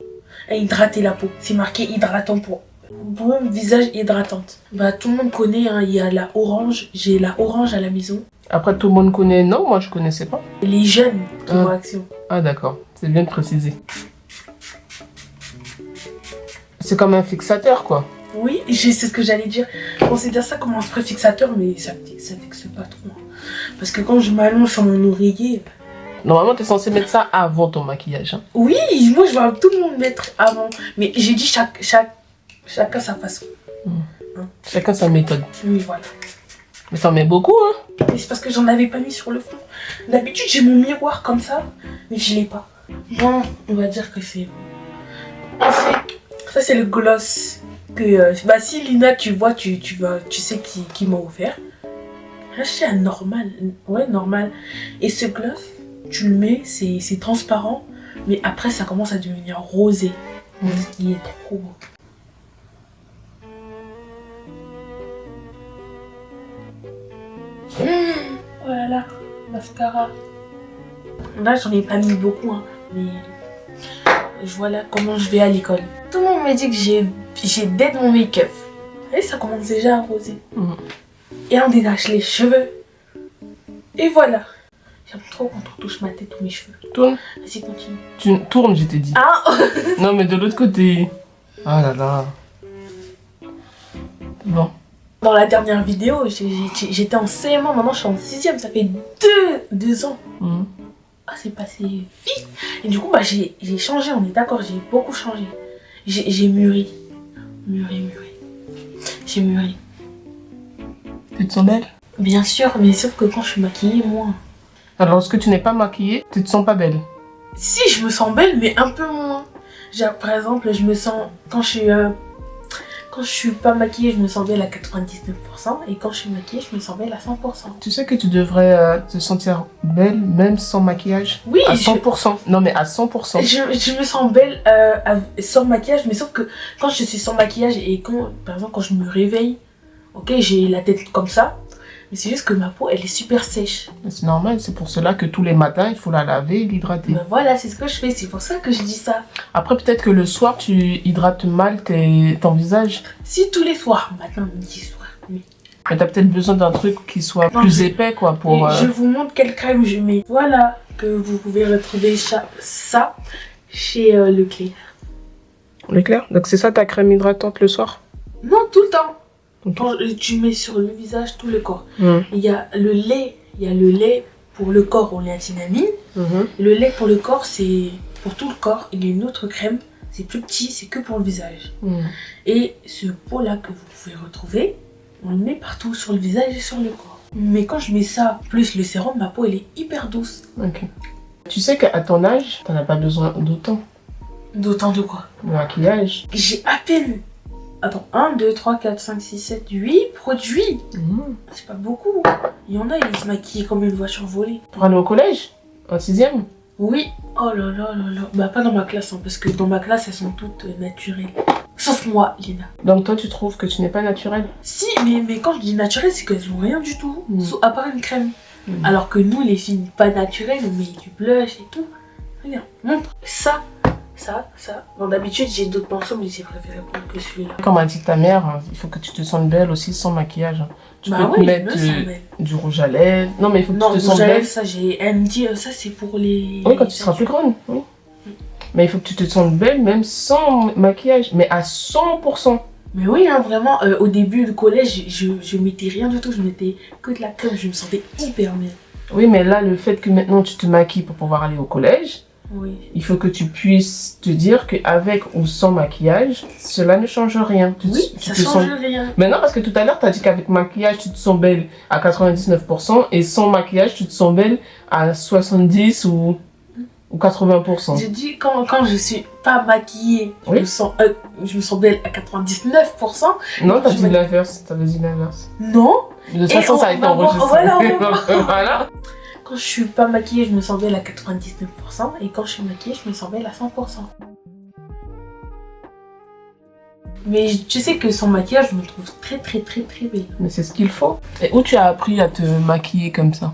À hydrater la peau. C'est marqué hydratant pour... Brume visage hydratante. Bah, tout le monde connaît, hein, il y a la orange. J'ai la orange à la maison. Après, tout le monde connaît... Non, moi, je connaissais pas. Et les jeunes qui vont à Action. Ah, d'accord. C'est bien de préciser. C'est comme un fixateur, quoi. Oui, c'est ce que j'allais dire. On considère ça comme un spray fixateur, mais ça fixe pas trop. Parce que quand je m'allonge sur mon oreiller... Normalement, t'es censé mettre ça avant ton maquillage. Hein. Oui, moi je vois tout le monde mettre avant. Mais j'ai dit chacun sa façon. Chacun sa méthode. Oui, voilà. Mais ça en met beaucoup, hein. Mais c'est parce que j'en avais pas mis sur le fond. D'habitude, j'ai mon miroir comme ça, mais je l'ai pas. Bon, on va dire que c'est... En fait, ça c'est le gloss que... bah si Lina, tu vois, tu sais qui m'a offert. J'ai acheté un normal. Ouais, normal. Et ce gloss, tu le mets, c'est transparent. Mais après, ça commence à devenir rosé. Il est trop beau. Oh là là, mascara. Là, j'en ai pas mis beaucoup, hein, mais voilà comment je vais à l'école. Tout le monde me dit que j'ai dead mon make-up. Et ça commence déjà à roser. Et on détache les cheveux. Et voilà. J'aime trop quand on touche ma tête ou mes cheveux. Tourne. Vas-y, continue. Tu tournes, je t'ai dit. Ah. Non, mais de l'autre côté. Ah là là. Bon. Dans la dernière vidéo, j'étais en CM1, maintenant je suis en 6ème, ça fait 2 ans. Ah, c'est passé vite. Et du coup, bah, j'ai changé, on est d'accord, j'ai beaucoup changé. J'ai mûri. J'ai mûri. Tu te sens belle? Bien sûr, mais sauf que quand je suis maquillée, moins. Alors, lorsque tu n'es pas maquillée, tu te sens pas belle? Si, je me sens belle, mais un peu moins. Genre, par exemple, je me sens... Quand je suis pas maquillée, je me sens belle à 99%. Et quand je suis maquillée, je me sens belle à 100%. Tu sais que tu devrais te sentir belle même sans maquillage? Oui, à 100%. Non, mais à 100%. Je me sens belle sans maquillage, mais sauf que quand je suis sans maquillage et quand, par exemple, quand je me réveille, ok, j'ai la tête comme ça, mais c'est juste que ma peau, elle est super sèche. C'est normal, c'est pour cela que tous les matins, il faut la laver et l'hydrater. Ben voilà, c'est ce que je fais, c'est pour ça que je dis ça. Après, peut-être que le soir, tu hydrates mal ton visage. Si, tous les soirs, matin, midi, soir, nuit. Mais t'as peut-être besoin d'un truc qui soit Non, plus épais, quoi, pour... Je vous montre quelle crème je mets. Voilà, que vous pouvez retrouver ça chez Leclerc. Leclerc? Donc c'est ça ta crème hydratante le soir? Non, tout le temps. Okay. Quand tu mets sur le visage, tout le corps. Il y a le lait pour le corps, on l'antinamine. Le lait pour le corps, c'est pour tout le corps. Il y a une autre crème, c'est plus petit, c'est que pour le visage. Et ce pot-là que vous pouvez retrouver, on le met partout sur le visage et sur le corps. Mais quand je mets ça, plus le sérum, ma peau, elle est hyper douce. Ok. Tu sais qu'à ton âge, t'en as pas besoin d'autant. D'autant de quoi? De maquillage. J'ai à peine... Attends, 1, 2, 3, 4, 5, 6, 7, 8 produits. C'est pas beaucoup. Il y en a, ils se maquillent comme une voiture volée. Pour aller au collège? En 6ème? Oui. Oh là là là là. Bah pas dans ma classe, hein, parce que dans ma classe, elles sont toutes naturelles. Sauf moi, Lina. Donc toi, tu trouves que tu n'es pas naturelle? Si, mais quand je dis naturelle, c'est qu'elles ont rien du tout. À part une crème. Alors que nous, les filles pas naturelles, on met du blush et tout. Regarde, montre. Ça. Bon, d'habitude, j'ai d'autres pinceaux, mais j'ai préféré prendre que celui-là. Comme a dit ta mère, il faut que tu te sentes belle aussi sans maquillage. Tu peux te mettre du rouge à lèvres. Non, mais il faut que tu te sentes belle. Ça, elle me dit, ça c'est pour les... Oui, quand tu seras plus grande, oui. Mais il faut que tu te sentes belle même sans maquillage, mais à 100%. Mais oui, hein, vraiment, au début du collège, je mettais rien du tout, je mettais que de la crème, je me sentais hyper bien. Oui, mais là, le fait que maintenant tu te maquilles pour pouvoir aller au collège, il faut que tu puisses te dire qu'avec ou sans maquillage, cela ne change rien. Ça change rien. Mais non, parce que tout à l'heure, tu as dit qu'avec maquillage, tu te sens belle à 99% et sans maquillage, tu te sens belle à 70 ou 80%. Je dis quand je suis pas maquillée, je me sens belle à 99%. Non, t'as dit l'inverse. T'avais dit l'inverse. Non. De toute façon, ça a été enregistré. Voilà. Quand je suis pas maquillée, je me sens belle à 99%. Et quand je suis maquillée, je me sens belle à 100%. Mais tu sais que sans maquillage, je me trouve très belle. Mais c'est ce qu'il faut. Et où tu as appris à te maquiller comme ça?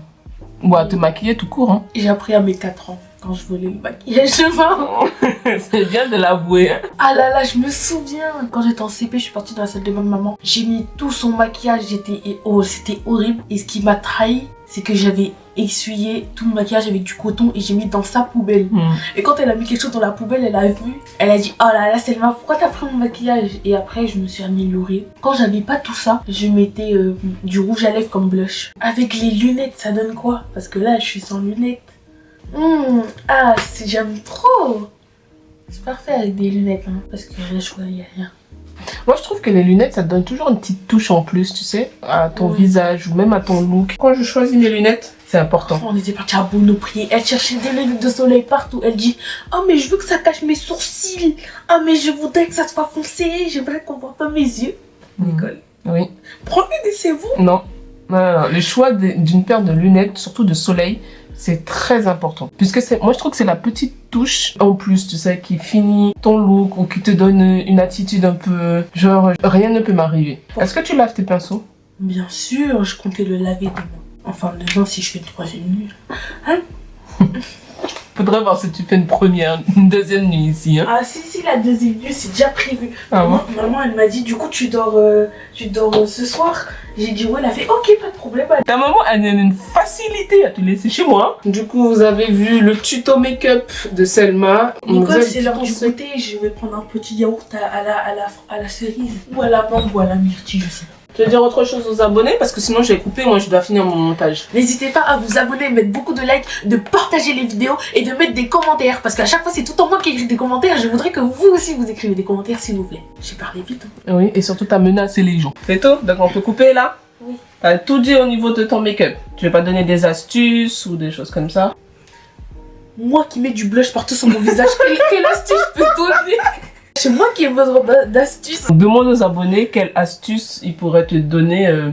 Ou à te maquiller tout court, hein? J'ai appris à mes 4 ans, quand je voulais le maquillage. C'est bien de l'avouer. Hein? Ah là là, je me souviens. Quand j'étais en CP, je suis partie dans la salle de ma maman. J'ai mis tout son maquillage, c'était horrible. Et ce qui m'a trahi, c'est que j'avais essuyé tout le maquillage avec du coton et j'ai mis dans sa poubelle. Et quand elle a mis quelque chose dans la poubelle, elle a vu, elle a dit oh là là Selma, pourquoi t'as pris mon maquillage? Et après je me suis améliorée. Quand j'avais pas tout ça, je mettais du rouge à lèvres comme blush. Avec les lunettes, ça donne quoi? Parce que là je suis sans lunettes. Ah, j'aime trop. C'est parfait avec des lunettes, hein, parce que là je voyais rien. Moi, je trouve que les lunettes, ça te donne toujours une petite touche en plus, tu sais, à ton Ouais. visage ou même à ton look. Quand je choisis mes lunettes, c'est important. On était parti à Monoprix, elle cherchait des lunettes de soleil partout. Elle dit oh mais je veux que ça cache mes sourcils. Ah mais je voudrais que ça soit foncé. J'aimerais qu'on voit pas mes yeux. Nicole, Oui. prends-le des c'est vous. Non. Non. Le choix d'une paire de lunettes, surtout de soleil, c'est très important. Puisque moi, je trouve que c'est la petite touche en plus, tu sais, qui finit ton look ou qui te donne une attitude un peu genre rien ne peut m'arriver. Est-ce que tu laves tes pinceaux? Bien sûr, je comptais le laver demain. Enfin demain si je fais une troisième nuit. Faudrait voir si tu fais une deuxième nuit ici. Hein. Ah si la deuxième nuit c'est déjà prévu. Ah bon? Maman elle m'a dit du coup tu dors ce soir. J'ai dit ouais, elle a fait ok pas de problème. Ta maman elle a une facilité à te laisser chez moi. Du coup vous avez vu le tuto make-up de Selma. Nicole c'est l'heure du goûter. Je vais prendre un petit yaourt à la cerise ou à la mangue ou à la myrtille je sais pas. Tu veux dire autre chose aux abonnés parce que sinon je vais couper, moi je dois finir mon montage. N'hésitez pas à vous abonner, mettre beaucoup de likes, de partager les vidéos et de mettre des commentaires. Parce qu'à chaque fois, c'est tout en moi qui écrit des commentaires. Je voudrais que vous aussi, vous écrivez des commentaires, s'il vous plaît. J'ai parlé vite. Hein. Oui, et surtout t'as menacé les gens. C'est tout? Donc on peut couper là? Oui. T'as tout dit au niveau de ton make-up. Tu veux pas donner des astuces ou des choses comme ça? Moi qui mets du blush partout sur mon visage, quelle astuce je peux donner? C'est moi qui ai besoin d'astuces. Demande aux abonnés quelle astuce ils pourraient te donner.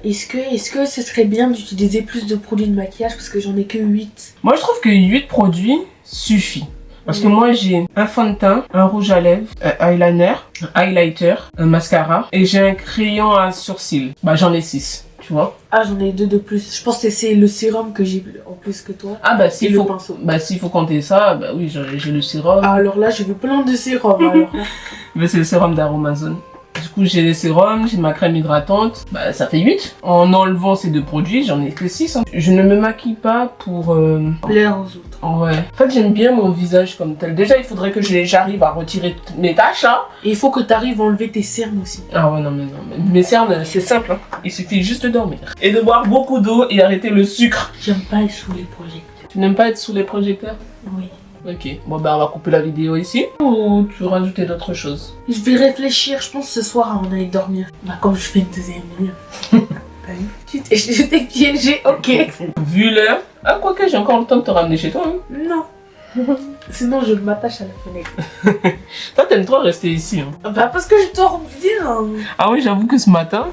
Est-ce que ce serait bien d'utiliser plus de produits de maquillage parce que j'en ai que 8. Moi je trouve que 8 produits suffit. Parce que moi j'ai un fond de teint, un rouge à lèvres, un eyeliner, un highlighter, un mascara et j'ai un crayon à sourcils. Bah j'en ai 6, tu vois. Ah j'en ai 2 de plus. Je pense que c'est le sérum que j'ai en plus que toi. Ah bah Et s'il le faut, pinceau. bah s'il faut compter ça, bah oui j'ai le sérum. Ah, alors là je veux plein de sérums alors. Mais c'est le sérum d'Aromazone. Du coup, j'ai les sérums, j'ai ma crème hydratante. Bah, ça fait 8. En enlevant ces 2 produits, j'en ai que 6. Hein. Je ne me maquille pas pour... Plaire aux autres. Ouais. En fait, j'aime bien mon visage comme tel. Déjà, il faudrait que j'arrive à retirer mes taches, hein. Et il faut que tu arrives à enlever tes cernes aussi. Ah ouais, non, mais mes cernes, c'est simple, hein. Il suffit juste de dormir. Et de boire beaucoup d'eau et arrêter le sucre. J'aime pas être sous les projecteurs. Tu n'aimes pas être sous les projecteurs? Oui. Ok. Bon, bah, on va couper la vidéo ici. Ou tu veux rajouter d'autres choses? Je vais réfléchir, je pense ce soir avant d'aller dormir. Bah comme je fais une deuxième nuit. T'as vu? Je t'ai piégé, ok. Vu l'heure... Ah, quoique, j'ai encore le temps de te ramener chez toi, hein. Non. Sinon je m'attache à la fenêtre. Toi, t'aimes trop rester ici, hein. Bah parce que je dors bien. Ah oui, j'avoue que ce matin,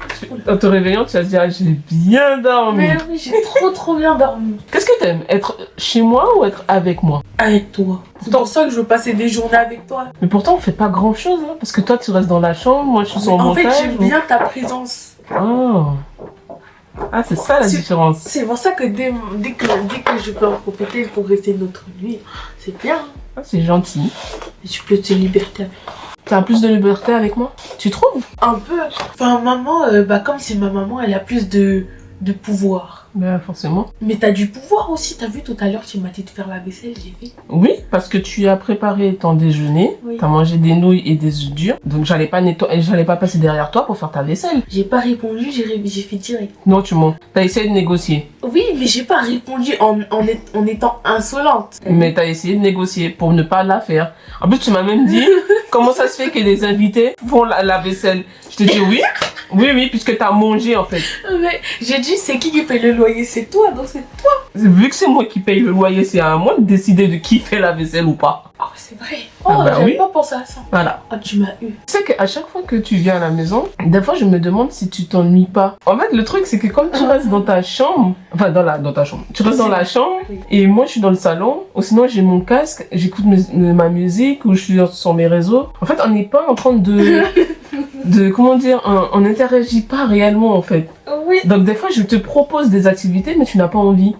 en te réveillant, tu vas te dire, ah, j'ai bien dormi. Mais oui, j'ai trop bien dormi. Qu'est-ce que t'aimes? Être chez moi ou être avec moi? Avec toi. C'est pour ça que je veux passer des journées avec toi. Mais pourtant, on fait pas grand chose, hein, parce que toi, tu restes dans la chambre, moi, je suis sur le En fait, montage. j'aime bien ta présence. Ah, c'est ça la différence. C'est pour ça que dès que je peux en profiter pour rester notre nuit, c'est bien. Ah, c'est gentil. Et tu peux te liberté avec. T'as plus de liberté avec moi? Tu trouves? Un peu. Enfin, maman, bah comme c'est ma maman, elle a plus de pouvoir. Ben, forcément. Mais t'as du pouvoir aussi, t'as vu tout à l'heure, tu m'as dit de faire la vaisselle, j'ai fait. Oui, parce que tu as préparé ton déjeuner, Oui. t'as mangé des nouilles et des œufs durs, donc j'allais pas passer derrière toi pour faire ta vaisselle. J'ai pas répondu, j'ai fait direct. Non, tu mens. T'as essayé de négocier. Oui, mais j'ai pas répondu en étant insolente. Mais t'as essayé de négocier pour ne pas la faire. En plus, tu m'as même dit, comment ça se fait que les invités font la vaisselle? Je te dis oui. Oui, puisque t'as mangé en fait. Mais j'ai dit, c'est qui paye le loyer? C'est toi, donc c'est toi. Vu que c'est moi qui paye le loyer, c'est à moi de décider de qui fait la vaisselle ou pas. Oh, c'est vrai. Oh, Ah bah j'avais oui. pas pensé à ça. Voilà. Oh, tu m'as eu. Tu sais qu'à chaque fois que tu viens à la maison, des fois je me demande si tu t'ennuies pas. En fait, le truc c'est que comme tu restes dans ta chambre, enfin dans ta chambre, tu restes dans la chambre Oui. et moi je suis dans le salon, ou sinon j'ai mon casque, j'écoute ma musique ou je suis sur mes réseaux. En fait, on n'est pas en train de comment dire, on n'interagit pas réellement en fait. Oui. Donc des fois je te propose des activités mais tu n'as pas envie.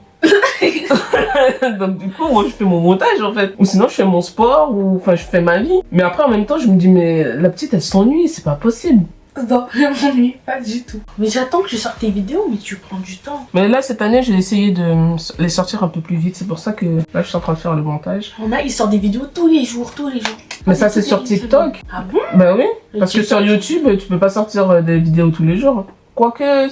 Donc du coup moi je fais mon montage en fait, ou sinon je fais mon sport, ou enfin je fais ma vie, mais après en même temps je me dis mais la petite elle s'ennuie, c'est pas possible. Non, je m'ennuie pas du tout. Mais j'attends que je sorte tes vidéos, mais tu prends du temps. Mais là cette année j'ai essayé de les sortir un peu plus vite, c'est pour ça que là je suis en train de faire le montage. Il sort des vidéos tous les jours. Mais ça c'est sur Toutes les TikTok. semaines. Ah bon? Bah oui, Le parce que TikTok. sur YouTube tu peux pas sortir des vidéos tous les jours. Quoique...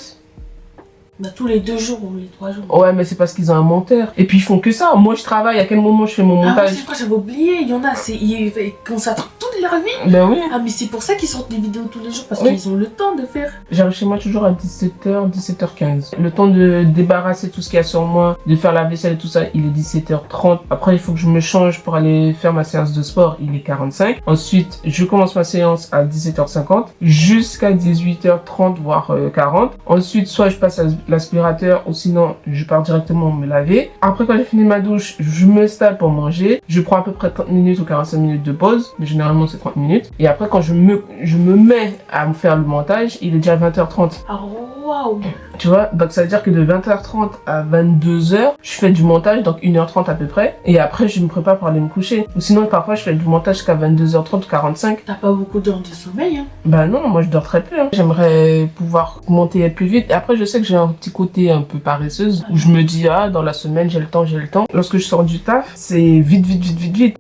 Bah tous les 2 jours ou les 3 jours. Ouais mais c'est parce qu'ils ont un monteur. Et puis ils font que ça, moi je travaille, à quel moment je fais mon Ah ouais, montage? c'est quoi, j'avais oublié, il y en a, ils consacrent toute de leur vie. Ben oui. Ah, mais c'est pour ça qu'ils sortent des vidéos tous les jours, parce Oui. qu'ils ont le temps de faire. J'arrive chez moi toujours à 17h, 17h15. Le temps de débarrasser tout ce qu'il y a sur moi, de faire la vaisselle et tout ça, il est 17h30. Après, il faut que je me change pour aller faire ma séance de sport, il est 45. Ensuite, je commence ma séance à 17h50 jusqu'à 18h30, voire 40. Ensuite, soit je passe à l'aspirateur ou sinon, je pars directement me laver. Après, quand j'ai fini ma douche, je m'installe pour manger. Je prends à peu près 30 minutes ou 45 minutes de pause, mais généralement c'est 30 minutes. Et après, quand je me mets à me faire le montage, il est déjà 20h30. Ah, waouh. Tu vois, donc ça veut dire que de 20h30 à 22h, je fais du montage, donc 1h30 à peu près. Et après, je me prépare pour aller me coucher. Ou sinon, parfois, je fais du montage jusqu'à 22h30, 45. T'as pas beaucoup d'heures de sommeil, hein. Bah non, moi je dors très peu. Hein. J'aimerais pouvoir monter plus vite. Et après, je sais que j'ai un petit côté un peu paresseuse où je me dis, ah, dans la semaine, j'ai le temps. Lorsque je sors du taf, c'est vite.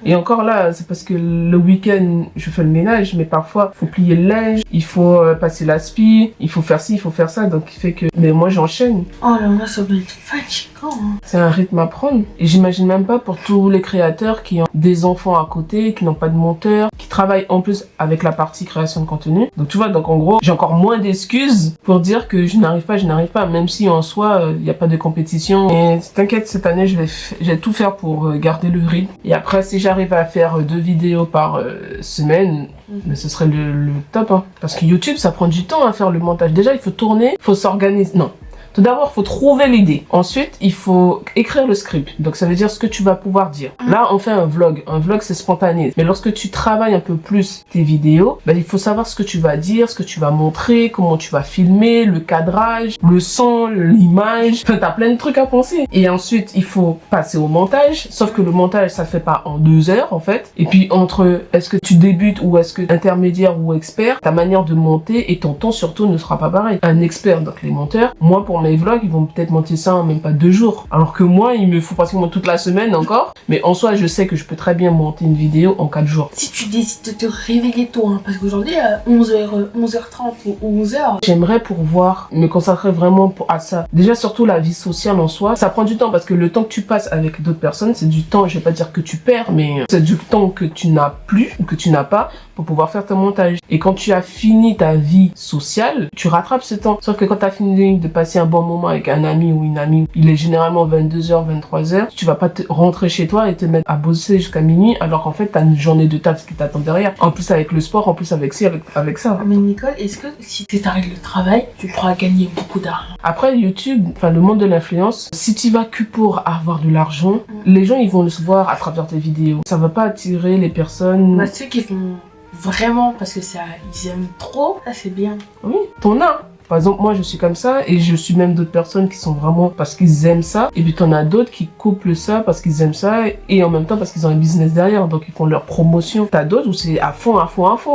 Et encore là, c'est parce que le week-end, je fais le ménage, mais parfois, il faut plier le linge, il faut passer l'aspi, il faut faire ci, il faut faire ça. Donc, il fait que, mais moi, j'enchaîne. Oh là là, ça doit être fatigant, hein. C'est un rythme à prendre. Et j'imagine même pas pour tous les créateurs qui ont des enfants à côté, qui n'ont pas de monteur, qui travaillent en plus avec la partie création de contenu. Donc tu vois, donc en gros, j'ai encore moins d'excuses pour dire que je n'arrive pas, même si en soi, il n'y a pas de compétition. Et t'inquiète, cette année, je vais tout faire pour garder le rythme. Et après, si j'arrive à faire 2 vidéos par semaine, mais ce serait le top. Hein. Parce que YouTube, ça prend du temps à faire le montage. Déjà, il faut tourner, il faut s'organiser. Non. Tout d'abord, il faut trouver l'idée. Ensuite, il faut écrire le script. Donc, ça veut dire ce que tu vas pouvoir dire. Là, on fait un vlog. Un vlog, c'est spontané. Mais lorsque tu travailles un peu plus tes vidéos, ben, il faut savoir ce que tu vas dire, ce que tu vas montrer, comment tu vas filmer, le cadrage, le son, l'image. Enfin, t'as plein de trucs à penser. Et ensuite, il faut passer au montage. Sauf que le montage, ça fait pas en 2 heures, en fait. Et puis, entre est-ce que tu débutes ou est-ce que intermédiaire ou expert, ta manière de monter et ton temps surtout ne sera pas pareil. Un expert, donc les monteurs, moi, pour mes vlogs, ils vont peut-être monter ça en même pas 2 jours. Alors que moi, il me faut pratiquement toute la semaine encore. Mais en soi, je sais que je peux très bien monter une vidéo en 4 jours. Si tu décides de te réveiller tôt, hein, parce qu'aujourd'hui, à 11h30 ou 11h... J'aimerais pouvoir me consacrer vraiment à ça. Déjà, surtout la vie sociale en soi, ça prend du temps parce que le temps que tu passes avec d'autres personnes, c'est du temps, je vais pas dire que tu perds, mais c'est du temps que tu n'as plus ou que tu n'as pas pour pouvoir faire ton montage. Et quand tu as fini ta vie sociale, tu rattrapes ce temps. Sauf que quand tu as fini de passer un bon moment avec un ami ou une amie, il est généralement 22h, 23h, tu vas pas rentrer chez toi et te mettre à bosser jusqu'à minuit alors qu'en fait, tu as une journée de taf qui t'attend derrière. En plus avec le sport, en plus avec ci, avec ça. Mais Nicole, est-ce que si tu t'arrêtes le travail, tu pourras gagner beaucoup d'argent? Après YouTube, enfin le monde de l'influence, si tu vas que pour avoir de l'argent, les gens ils vont le voir à travers tes vidéos. Ça va pas attirer les personnes. Bah, ceux qui font vraiment parce que ça, ils aiment trop, ça c'est bien. Oui, t'en as. Par exemple, moi, je suis comme ça et je suis même d'autres personnes qui sont vraiment parce qu'ils aiment ça. Et puis, t'en as d'autres qui couplent ça parce qu'ils aiment ça et en même temps parce qu'ils ont un business derrière. Donc, ils font leur promotion. T'as d'autres où c'est à fond,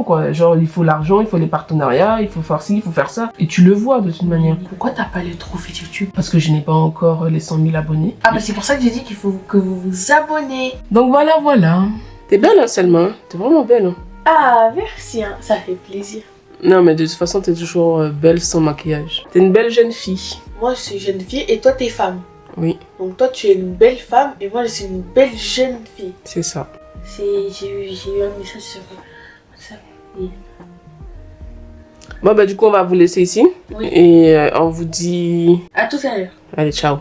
quoi. Genre, il faut l'argent, il faut les partenariats, il faut faire ci, il faut faire ça. Et tu le vois de toute manière. Pourquoi t'as pas les trophées YouTube? Parce que je n'ai pas encore les 100 000 abonnés. Ah, bah, c'est pour ça que j'ai dit qu'il faut que vous vous abonnez. Donc, voilà. T'es belle, hein, Selma? T'es vraiment belle, hein? Ah, merci, hein. Ça fait plaisir. Non, mais de toute façon, t'es toujours belle sans maquillage. T'es une belle jeune fille. Moi, je suis jeune fille et toi, t'es femme. Oui. Donc toi, tu es une belle femme et moi, je suis une belle jeune fille. C'est ça. J'ai eu un message sur WhatsApp. Bon, bah, du coup, on va vous laisser ici. Oui. Et on vous dit... À tout à l'heure. Allez, ciao.